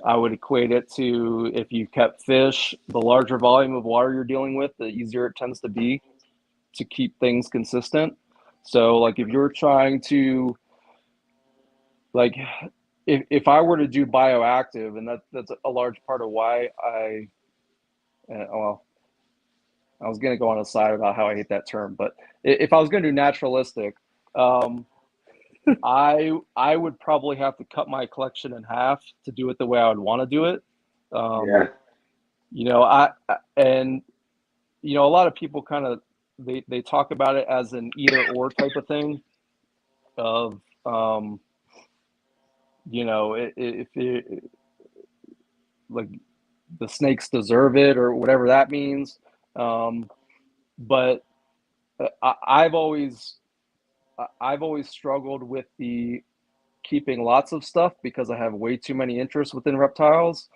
I would equate it to, if you kept fish, the larger volume of water you're dealing with, the easier it tends to be to keep things consistent. So, like, if you're trying to, like, if I were to do bioactive, and that's a large part of why well, I was going to go on a side about how I hate that term, but if I was going to do naturalistic, um, I would probably have to cut my collection in half to do it the way I would want to do it. Um, Yeah. And a lot of people kind of, they talk about it as an either or type of thing of, if it, like, the snakes deserve it or whatever that means. But I've always struggled with the keeping lots of stuff because I have way too many interests within reptiles,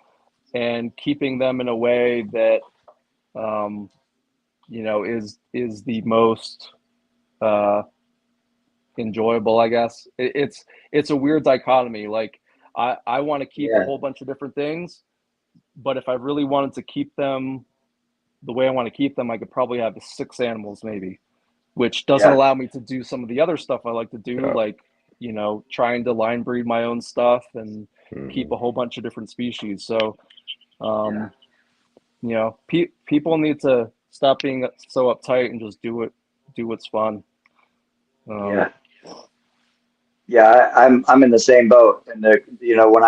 and keeping them in a way that is the most enjoyable, I guess. It's a weird dichotomy. Like, I want to keep a Yeah. whole bunch of different things, but if I really wanted to keep them the way I want to keep them, I could probably have 6 animals maybe, which doesn't Yeah. allow me to do some of the other stuff I like to do, Yeah. like, trying to line breed my own stuff and keep Mm. a whole bunch of different species. So, Yeah. people need to stop being so uptight and just do what's fun. Yeah. Yeah. I'm in the same boat. And when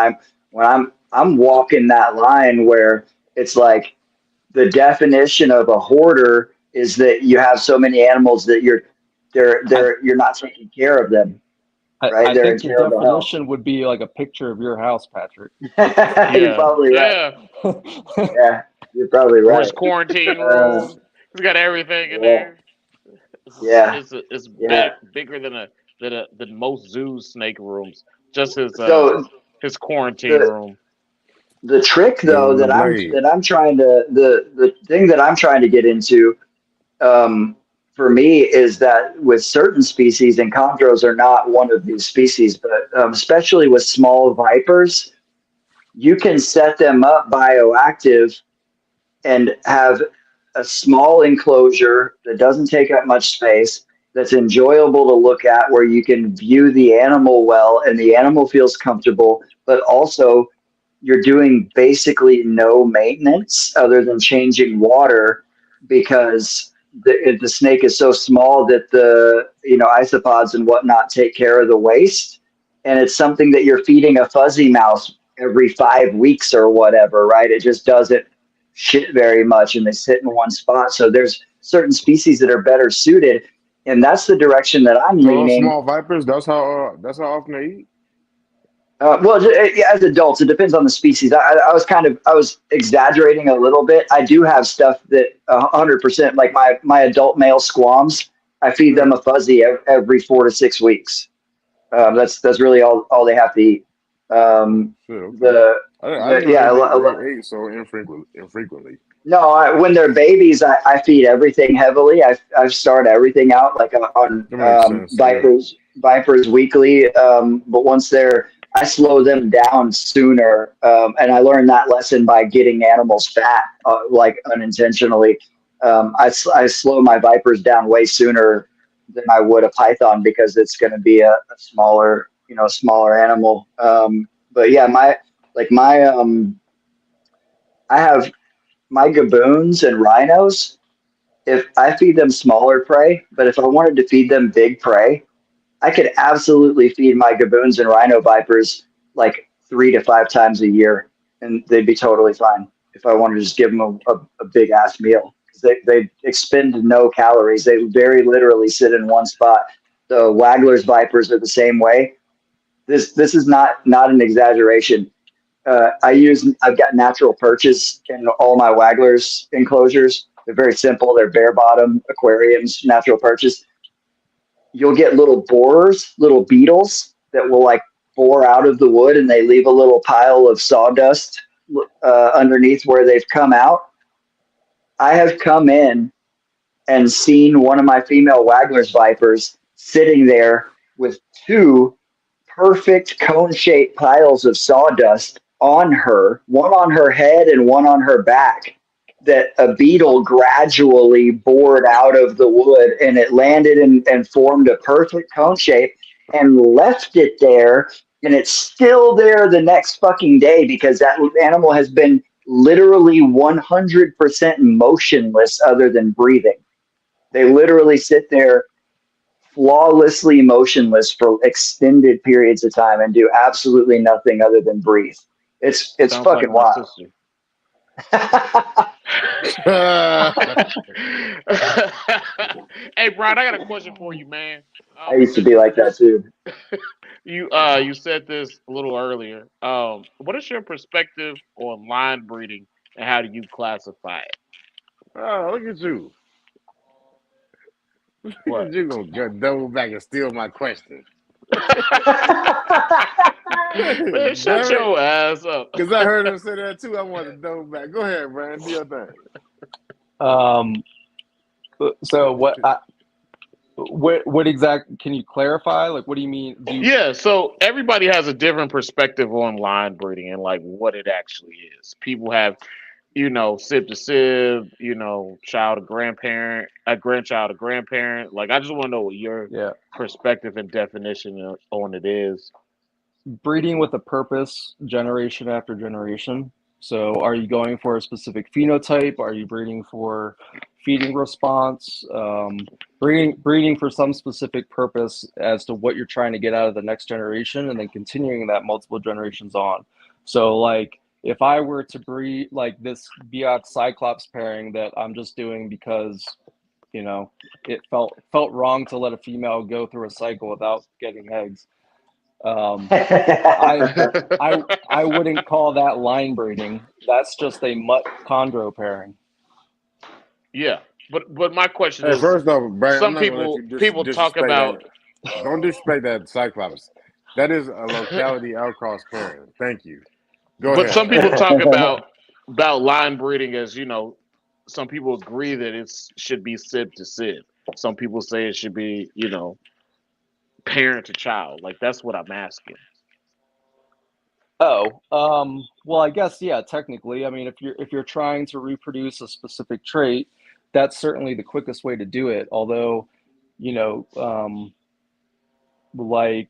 I'm walking that line where it's like the definition of a hoarder is that you have so many animals that I, you're not taking care of them, right? I They're in think the terrible health. definition would be like a picture of your house, Patrick. You're Yeah, probably right. yeah. Yeah, you're probably Or his right. quarantine Uh, room. He's got everything in yeah, there. yeah, It's yeah. bigger than most zoos snake rooms. Just So his quarantine the room. the trick though The blade. that I'm trying to the thing that I'm trying to get into, um, for me, is that with certain species, and chondros are not one of these species, but especially with small vipers, you can set them up bioactive and have a small enclosure that doesn't take up much space, that's enjoyable to look at, where you can view the animal well and the animal feels comfortable, but also you're doing basically no maintenance other than changing water, because the snake is so small that the isopods and whatnot take care of the waste, and it's something that you're feeding a fuzzy mouse every 5 weeks or whatever, right? It just doesn't shit very much, and they sit in one spot. So there's certain species that are better suited, and that's the direction that I'm So those leaning. small vipers, that's how often they eat. Well, yeah, as adults, it depends on the species. I was exaggerating a little bit. I do have stuff that 100%, like my adult male squams. I feed them Yeah. a fuzzy every 4 to 6 weeks. That's really all they have to eat. Shit, okay. The I didn't know yeah, they ate so infrequently. no, when they're babies, I feed everything heavily. I start everything out like on That makes sense. Yeah. Vipers weekly. But once I slow them down sooner, and I learned that lesson by getting animals fat, like unintentionally. I slow my Vipers down way sooner than I would a python, because it's going to be a smaller, smaller animal. But yeah, I have my gaboons and rhinos. If I feed them smaller prey, but if I wanted to feed them big prey, I could absolutely feed my gaboons and rhino vipers like 3 to 5 times a year, and they'd be totally fine if I wanted to just give them a big ass meal, because they expend no calories. They very literally sit in one spot. The Wagler's vipers are the same way. This is not an exaggeration. I've got natural perches in all my Wagler's enclosures. They're very simple. They're bare bottom aquariums, natural perches. You'll get little borers, little beetles that will like bore out of the wood, and they leave a little pile of sawdust underneath where they've come out. I have come in and seen one of my female Wagler's vipers sitting there with two perfect cone-shaped piles of sawdust on her, one on her head and one on her back, that a beetle gradually bored out of the wood, and it landed and formed a perfect cone shape and left it there. And it's still there the next fucking day because that animal has been literally 100% motionless other than breathing. They literally sit there flawlessly motionless for extended periods of time and do absolutely nothing other than breathe. It's Sounds like fucking my wild. sister. Hey, Brian, I got a question for you, man. I used to Because be like that too. you said this a little earlier. What is your perspective on line breeding, and how do you classify it? Oh, look at you. Look What? at you gonna double back and steal my question. Man, shut Damn it. your ass up. Because I heard him say that too. I wanted to double back. Go ahead, Brian. Do your thing. Um, so what exact? Can you clarify? Like, what do you mean? Do you? Yeah, so everybody has a different perspective on line breeding and like what it actually is. People have, sib to sib, child to grandparent, a grandchild to grandparent. Like, I just want to know what your Yeah. perspective and definition on it is. Breeding with a purpose, generation after generation. So, are you going for a specific phenotype? Are you breeding for feeding response? Breeding for some specific purpose as to what you're trying to get out of the next generation, and then continuing that multiple generations on. So, like, if I were to breed like this Biot Cyclops pairing that I'm just doing because it felt wrong to let a female go through a cycle without getting eggs. I I wouldn't call that line breeding. That's just a mutt chondro pairing. Yeah, but my question Hey, is, first off, Brian, I'm some not gonna let you people talk disrespect that. about. Don't disrespect that Cyclops. That is a locality outcross pairing. Thank you. Go But ahead. some people talk about line breeding as some people agree that it should be sib to sib. Some people say it should be parent to child. Like, that's what I'm asking. Oh, well, I guess yeah. Technically, I mean, if you're trying to reproduce a specific trait, that's certainly the quickest way to do it. Although, you know, like,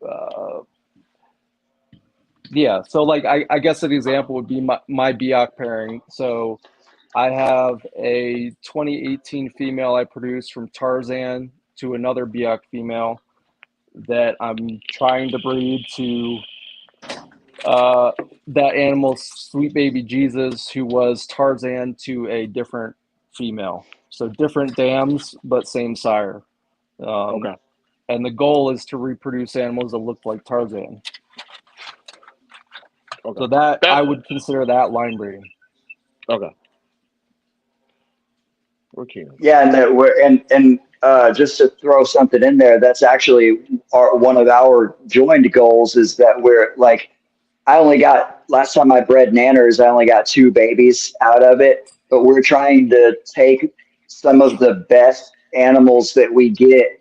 uh, yeah. So, like, I guess an example would be my Biak pairing. So, I have a 2018 female I produced from Tarzan to another Biak female that I'm trying to breed to that animal's sweet baby Jesus, who was Tarzan to a different female. So different dams, but same sire. Um, Okay. and the goal is to reproduce animals that look like Tarzan. Okay. So that That I would consider that line breeding. okay. Okay. Yeah, and that we're and just to throw something in there, that's actually one of our joined goals is that we're like, I only got last time I bred nanners, I only got two babies out of it, but we're trying to take some of the best animals that we get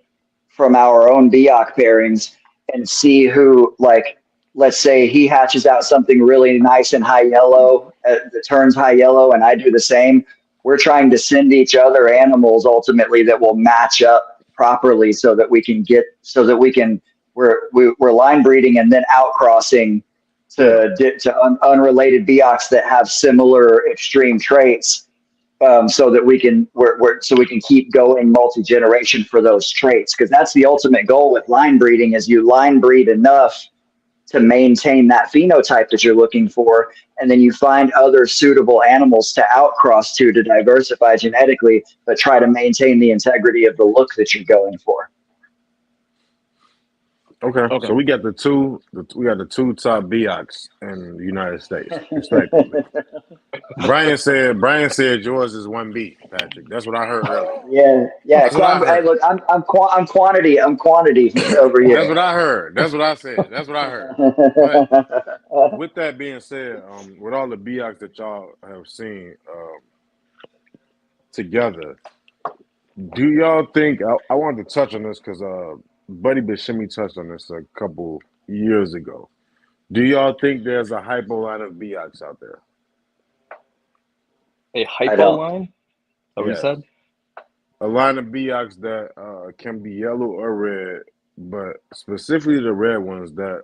from our own Biak pairings and see who, like, let's say he hatches out something really nice and high yellow that turns high yellow, and I do the same. We're trying to send each other animals ultimately that will match up properly so that we can we're line breeding and then outcrossing Yeah. to unrelated Biaks that have similar extreme traits, so that we can keep going multi generation for those traits, because that's the ultimate goal with line breeding is you line breed enough to maintain that phenotype that you're looking for, and then you find other suitable animals to outcross to diversify genetically, but try to maintain the integrity of the look that you're going for. Okay. Okay. So we got the two top Biocs in the United States, respectively. Brian said yours is 1B, Patrick. That's what I heard earlier. Yeah, yeah. That's what I Hey, heard. look, I'm quantity. I'm quantity over That's here. what I heard. That's what I said. That's what I heard. But with that being said, with all the Biocs that y'all have seen, together, do y'all think I wanted to touch on this because Buddy Bashimi touched on this a couple years ago. Do y'all think there's a hypo line of Biox out there? A I hypo don't. line? Is that what you Yes. said? A line of Biox that can be yellow or red, but specifically the red ones that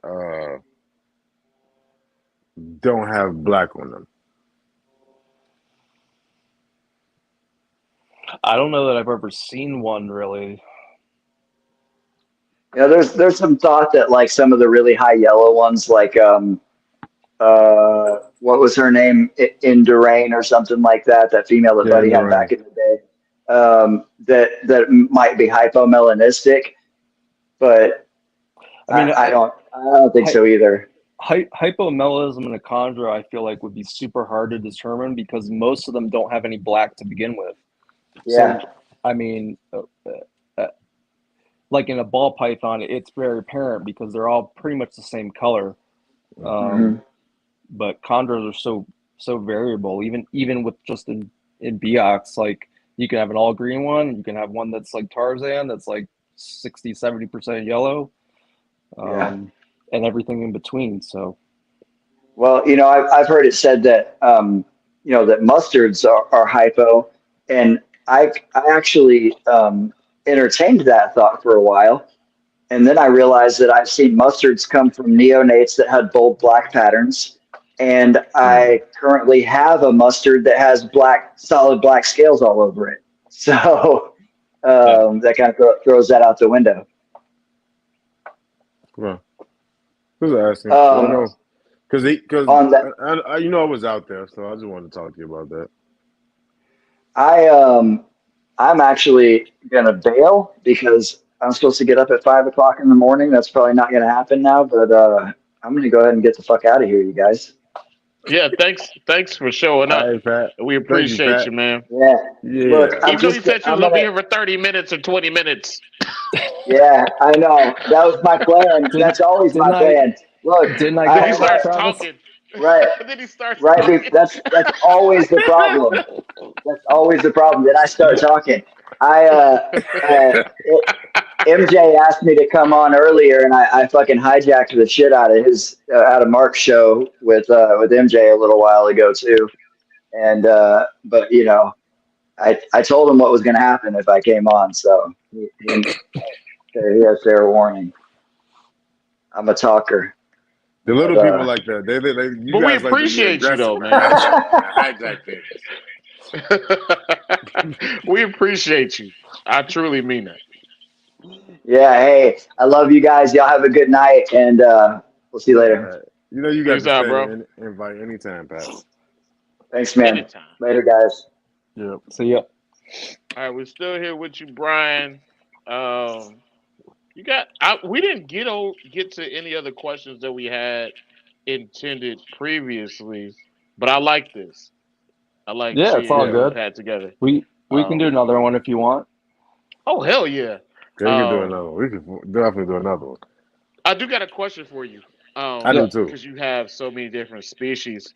don't have black on them. I don't know that I've ever seen one really. You know, there's some thought that like some of the really high yellow ones, like what was her name, in Durain or something like that, that female that Yeah, in Buddy the had rain. back in the day, that might be hypomelanistic, but I mean, I don't think hy so either. hypomelism in a chondro, I feel like would be super hard to determine because most of them don't have any black to begin with. So, Yeah, I mean, uh, like in a ball python, it's very apparent because they're all pretty much the same color. hmm But chondros are so variable. Even with just in Biox, like you can have an all green one, you can have one that's like Tarzan, that's like 60-70% yellow, yeah. and everything in between. So Well, you know, I've heard it said that you know, that mustards are hypo, and I actually entertained that thought for a while. And then I realized that I've seen mustards come from neonates that had bold black patterns. And Mm. I currently have a mustard that has solid black scales all over it. So Yeah. that kind of throws that out the window. Well, who's asking? Because I Um, know, because on that, you know I was out there, so I just wanted to talk to you about that. I I'm actually gonna bail because I'm supposed to get up at 5 o'clock in the morning. That's probably not gonna happen now, but I'm gonna go ahead and get the fuck out of here, you guys. Yeah, thanks for showing All up. right, Pat. We Thank you, appreciate Pat. you, man. Yeah. Look, Yeah. Even though you said you I'm was gonna be gonna. here for 30 minutes or 20 minutes. Yeah, I know. That was my plan. didn't That's always my didn't I plan. Look, didn't I Then get he to that, right, starts Travis? talking. right, Then he starts right. talking. That's always the problem. That's always the problem. Then I start talking. I uh, MJ asked me to come on earlier, and I fucking hijacked the shit out of Mark's show with MJ a little while ago too. And but you know, I told him what was going to happen if I came on, so he has fair warning. I'm a talker, The but little people like that. You But we guys like to be appreciate you aggressive though, and man. hijack things. We appreciate you. I truly mean that. yeah. Hey, I love you guys. Y'all have a good night, and we'll see you Yeah, later. Pat. You know you got Peace the out, bro. standing invite anytime, Pat. Thanks, man. Anytime. Later, guys. Yeah. So yeah. All right, we're still here with you, Brian. Um, we didn't get to any other questions that we had intended previously, but I like this. I like Yeah, it's seeing all what Yeah. we've good. had together. We can do Um, another one if you want. oh hell yeah. Yeah, we can do Um, another one. We can definitely do another one. I do got a question for you. I do Yeah. too. Because you have so many different species.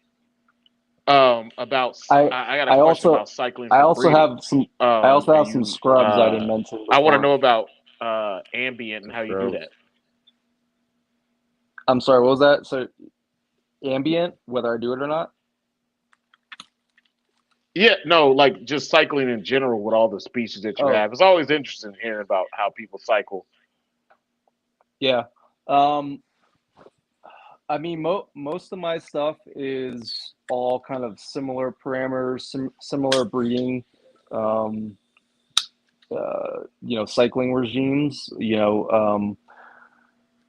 I I got a I question also about cycling I for also breeding. have some And you scrubs I didn't mention I want to before. know about ambient and how you do Scrubs. that. I'm sorry, what was that? So ambient, whether I do it or not? Yeah, no, like just cycling in general with all the species that you Oh, have. It's always interesting hearing about how people cycle. yeah. I mean, most of my stuff is all kind of similar parameters, similar breeding, um, cycling regimes.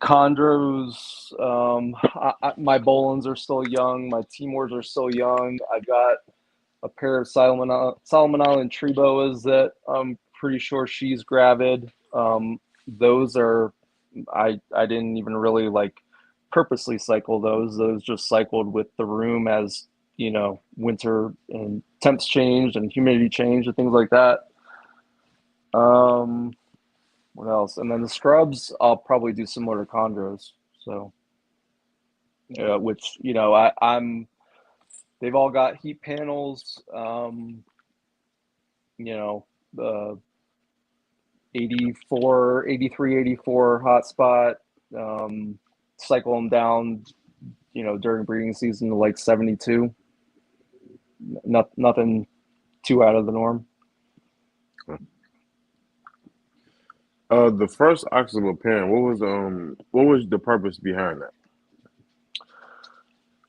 Chondros. My Bolins are still young. My Timors are still young. I've got a pair of Solomon Island tree boas that I'm pretty sure she's gravid. Those are I didn't even really like purposely cycle those. Those just cycled with the room as winter and temps changed and humidity changed and things like that. Um, what else? And then the scrubs, I'll probably do similar to chondros. So, which I'm they've all got heat panels. uh, 84, 83, 84 hot spot, cycle them down, during breeding season to like 72. Nothing too out of the norm. The first Oxable parent, what was the purpose behind that?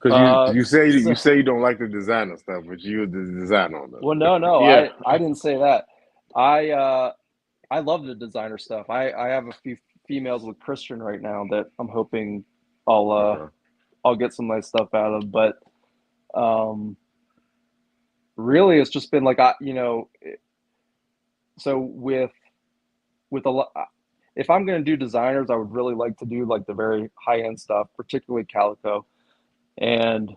Because you say you don't like the designer stuff, but you were the designer on that. Well, no, Yeah. I didn't say that. I love the designer stuff. I have a few females with Christian right now that I'm hoping I'll get some nice stuff out of. But really, it's just been like so with a lot. If I'm going to do designers, I would really like to do like the very high end stuff, particularly calico. And I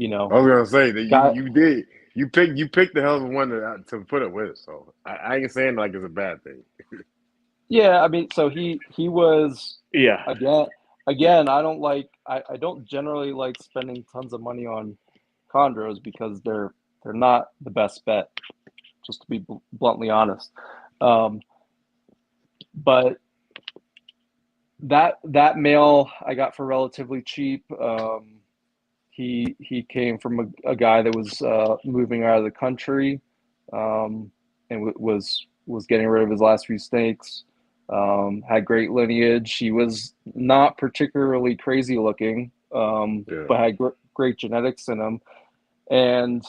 was gonna say that got, you picked the hell of a one to put it with. So I ain't saying like it's a bad thing. yeah, I mean, so he was Yeah. again. I don't generally like spending tons of money on chondros because they're not the best bet, just to be bluntly honest. But that male I got for relatively cheap. He came from a guy that was moving out of the country, and was getting rid of his last few snakes. Had great lineage. He was not particularly crazy looking, but had great genetics in him, and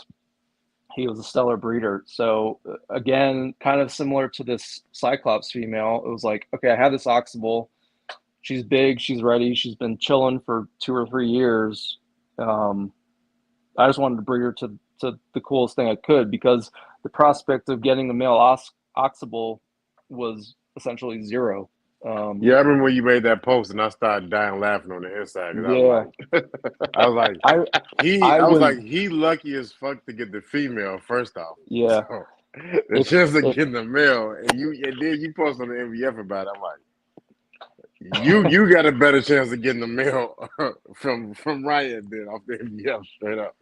he was a stellar breeder. So again, kind of similar to this Cyclops female, it was like, okay, I have this Oxable. She's big. She's ready. She's been chilling for 2 or 3 years. I just wanted to breed her to the coolest thing I could, because the prospect of getting the male Oxable was essentially zero. Yeah, I remember when you made that post, and I started dying laughing on the inside because Yeah, I was like, I was was like, he lucky as fuck to get the female first off. yeah. So the chance of getting the male, and then you post on the MVF about it. I'm like, you got a better chance of getting the male from Ryan than off the MVF straight up.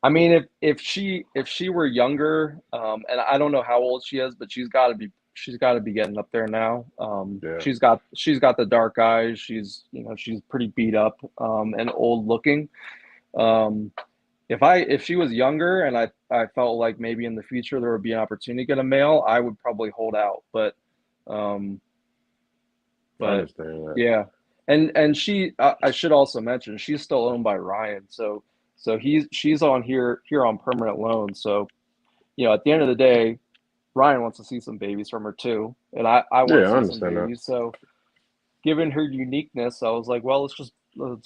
I mean, if she were younger, and I don't know how old she is, but she's got to be getting up there now. Yeah. She's got the dark eyes. She's pretty beat up, and old looking. If she was younger and I felt like maybe in the future there would be an opportunity to get a male, I would probably hold out. But I understand that. yeah, and she I should also mention she's still owned by Ryan, so she's on here on permanent loan. So at the end of the day, Ryan wants to see some babies from her too, and I want to see some babies. That. So given her uniqueness, I was like, well, let's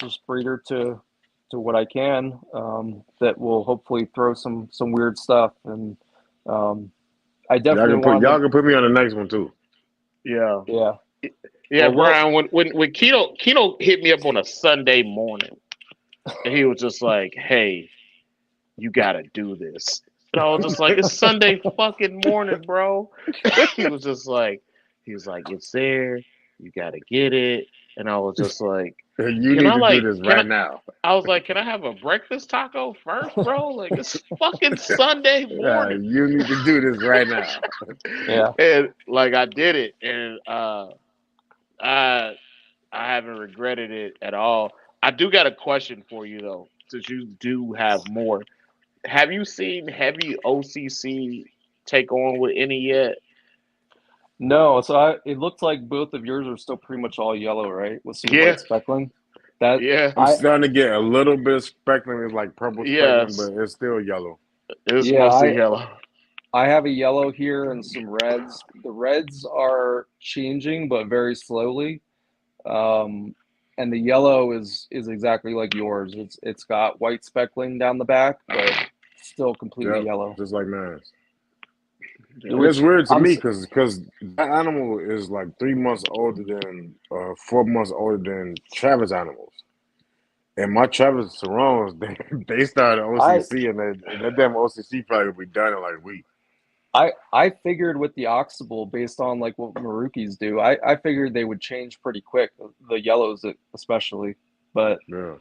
just breed her to what I can, that will hopefully throw some weird stuff. And I definitely y'all can put me on the next one too. Yeah. Yeah. Yeah, well, Brian, when Keno hit me up on a Sunday morning, and he was just like, "Hey, you gotta do this," and I was just like, "It's Sunday fucking morning, bro." He was like, "It's there, you gotta get it," and I was just like, "You need to do this right now." I was like, "Can I have a breakfast taco first, bro? Like, it's fucking Sunday morning. You need to do this right now." Yeah, and like I did it, and I haven't regretted it at all. I do got a question for you though, since you do have more. Have you seen heavy OCC take on with any yet? No, so it looks like both of yours are still pretty much all yellow, right? With some white speckling. I'm starting to get a little bit of speckling. It's like purple speckling, but it's still yellow. It's mostly yellow. I have a yellow here and some reds. The reds are changing, but very slowly. And the yellow is exactly like yours. It's got white speckling down the back, but still completely yellow. Just like mine. It's weird to me because that animal is like 3 months older than 4 months older than Travis animals. And my Travis Serrons, they started OCC, and that damn OCC probably will be done in like a week. I figured with the Oxable, based on like what Marukis do, I figured they would change pretty quick, the yellows especially. But yeah,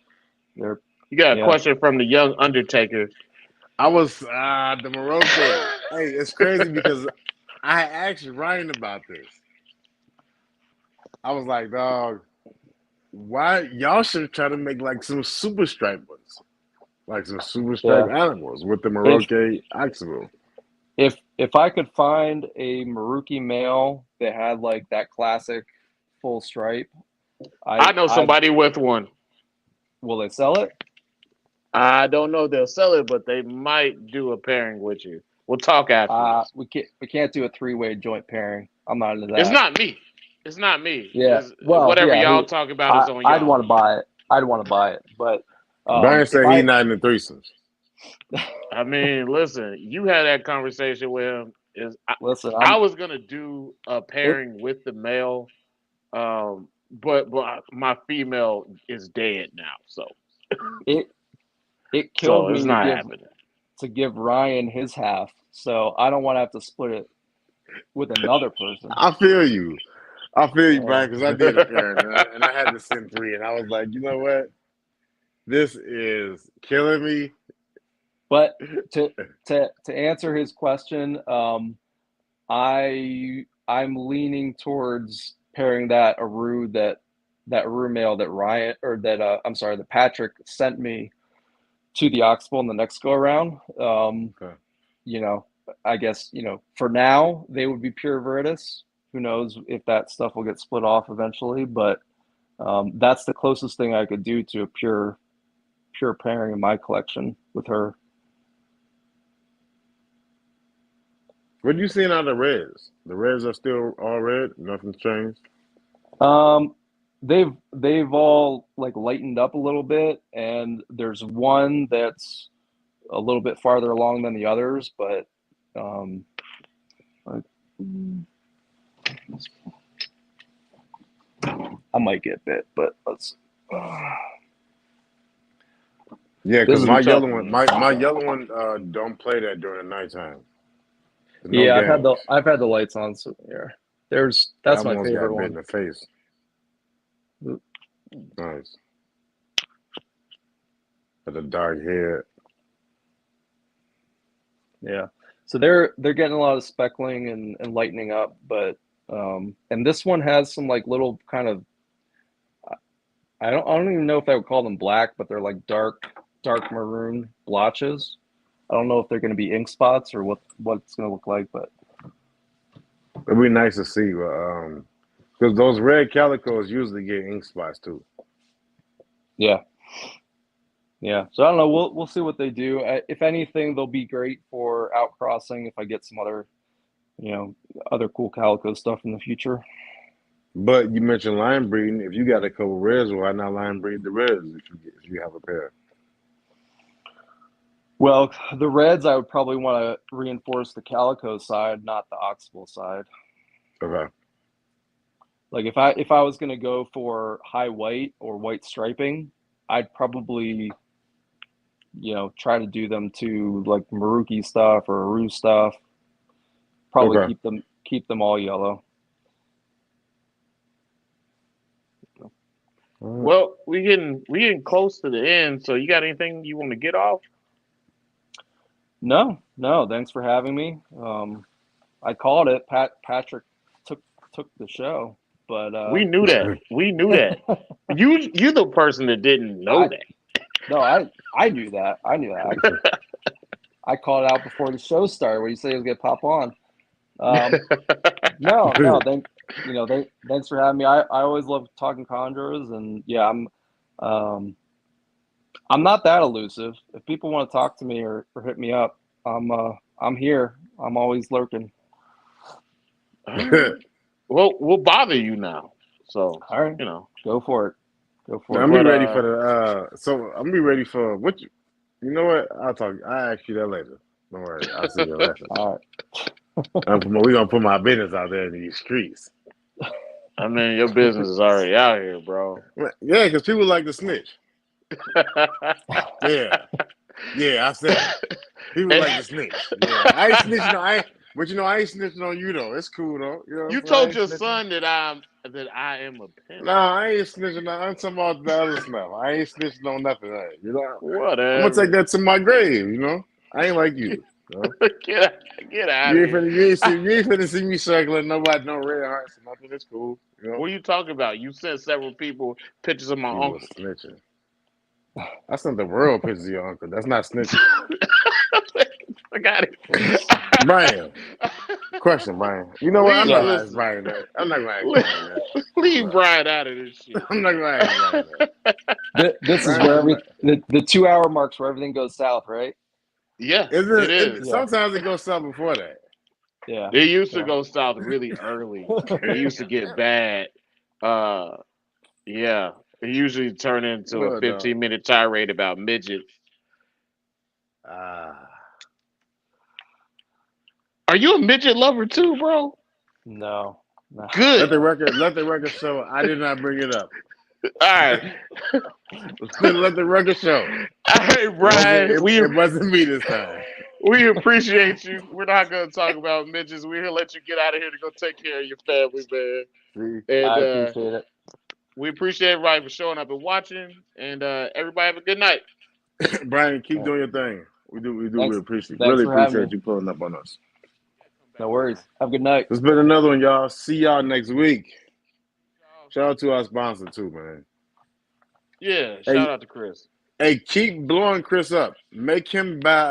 you got a question from the young Undertaker. I was the Morocco. Hey, it's crazy because I asked Ryan about this. I was like, dog, why y'all should try to make like some super stripe ones, like some super stripe Yeah. animals with the If Maroke oxbow. if I could find a Maruki male that had like that classic full stripe, I know I'd somebody with one. will they sell it? I don't know if they'll sell it, but they might do a pairing with you. We'll talk afterwards. We can't do a three-way joint pairing. I'm not into It's that. not me. It's not me. Yeah. It's Well, whatever yeah, y'all who talk about is on I'd y'all. want to buy it. I'd want to buy it. But Brian if said he I not in the threesomes. I mean, listen, you had that conversation with him. listen, I I'm was gonna do a it pairing with the male, but my female is dead now, it it killed so it's me to not give happening. Ryan his half. So I don't want to have to split it with another person. I feel you. I feel you, Yeah. Brian, because I did a pairing and I had to send three, and I was like, you know what? This is killing me. But to answer his question, I'm leaning towards pairing that Aru male that Ryan or that I'm sorry that Patrick sent me to the Oxbow in the next go around. Okay. You know, I guess for now they would be pure Veritas. Who knows if that stuff will get split off eventually? But that's the closest thing I could do to a pure pairing in my collection with her. What are you seeing out of the Reds? The Reds are still all red. Nothing's changed. Um, they've all like lightened up a little bit, and there's one that's a little bit farther along than the others, but um, like, I might get bit, but let's. Yeah, This because is my tough. yellow one, my yellow one, don't play that during the nighttime. There's no Yeah, games. I've had the lights on, so yeah. I That's my almost favorite got bit in one. the face. Nice. With a dark head. Yeah. So they're getting a lot of speckling and lightening up, but and this one has some like little kind of I don't even know if I would call them black, but they're like dark maroon blotches. I don't know if they're going to be ink spots or what it's going to look like, but It'd be nice to see, because those red calicos usually get ink spots too. yeah, yeah. So I don't know. We'll see what they do. If anything, they'll be great for outcrossing. If I get some other cool calico stuff in the future. But you mentioned line breeding. If you got a couple reds, why not line breed the reds if you have a pair? Well, the reds, I would probably want to reinforce the calico side, not the oxbow side. Okay. Like if I was going to go for high white or white striping, I'd probably try to do them to like Maruki stuff or Aru stuff. Probably Okay. keep them all yellow. Well, we getting close to the end. So you got anything you want to get off? No. Thanks for having me. I called it. Patrick took the show, but We knew that. We knew that. You the person that didn't know I that. no, I knew that. I knew that. I called it out before the show started when you said it was gonna pop on. No. Thanks for having me. I always love talking chondros, and yeah, I'm not that elusive. If people want to talk to me or hit me up, I'm here. I'm always lurking. Well, we'll bother you now. So All right, go for it. Go for I'm it. be but ready for so I'm be ready for what you know what? I'll ask you that later. Don't worry. I'll see you later. All right. We're gonna put my business out there in these streets. I mean, your business is already out here, bro. Yeah, because people like to snitch. Yeah. Yeah, I said it. People like to snitch. Yeah. I ain't snitching I ain't snitching on you though. It's cool though. You know what You I'm saying? I told ain't your snitching. son that I am a pimp. No, I ain't snitching. I'm talking about the other stuff. I ain't snitching on nothing. Right? You know, I'm gonna take Whatever. that to my grave. You know, I ain't like you. No? Get out You of ain't here. finna, you ain't finna see me circling nobody no red hearts or nothing. It's cool. You know, What are you talking about? You sent several people pictures of my people are uncle. snitching. I sent the world pictures of your uncle. That's not snitching. I got Brian, it. question, Brian. You know what? I'm not Yeah. gonna ask Listen. Brian that. I'm not gonna ask Brian that. Leave Brian out of this shit. I'm not gonna ask Brian that. This is Brian, where I'm not. the 2 hour marks where everything goes south, right? Yeah, Is it it? is. Yeah. Sometimes it goes south before that. Yeah. It used to Yeah. go south really early. It used to get bad. Uh, yeah. It usually turn into a Well, dog. 15-minute tirade about midgets. Ah. Are you a midget lover too, bro? No. No. Let Good. the record show. I did not bring it up. All right. Let the record show. All right, It wasn't. Brian. It wasn't me this time. We appreciate you. We're not gonna talk about midgets. We're gonna let you get out of here to go take care of your family, man. See, And I appreciate it. we appreciate everybody for showing up and watching. And everybody have a good night. Brian, keep Yeah. doing your thing. We do. We Thanks. appreciate. Thanks Really for having appreciate me. you pulling up on us. No worries. Have a good night. It's been another one, y'all. See y'all next week. Shout out to our sponsor too, man. Yeah, Hey, shout out to Chris. hey, keep blowing Chris up. Make him buy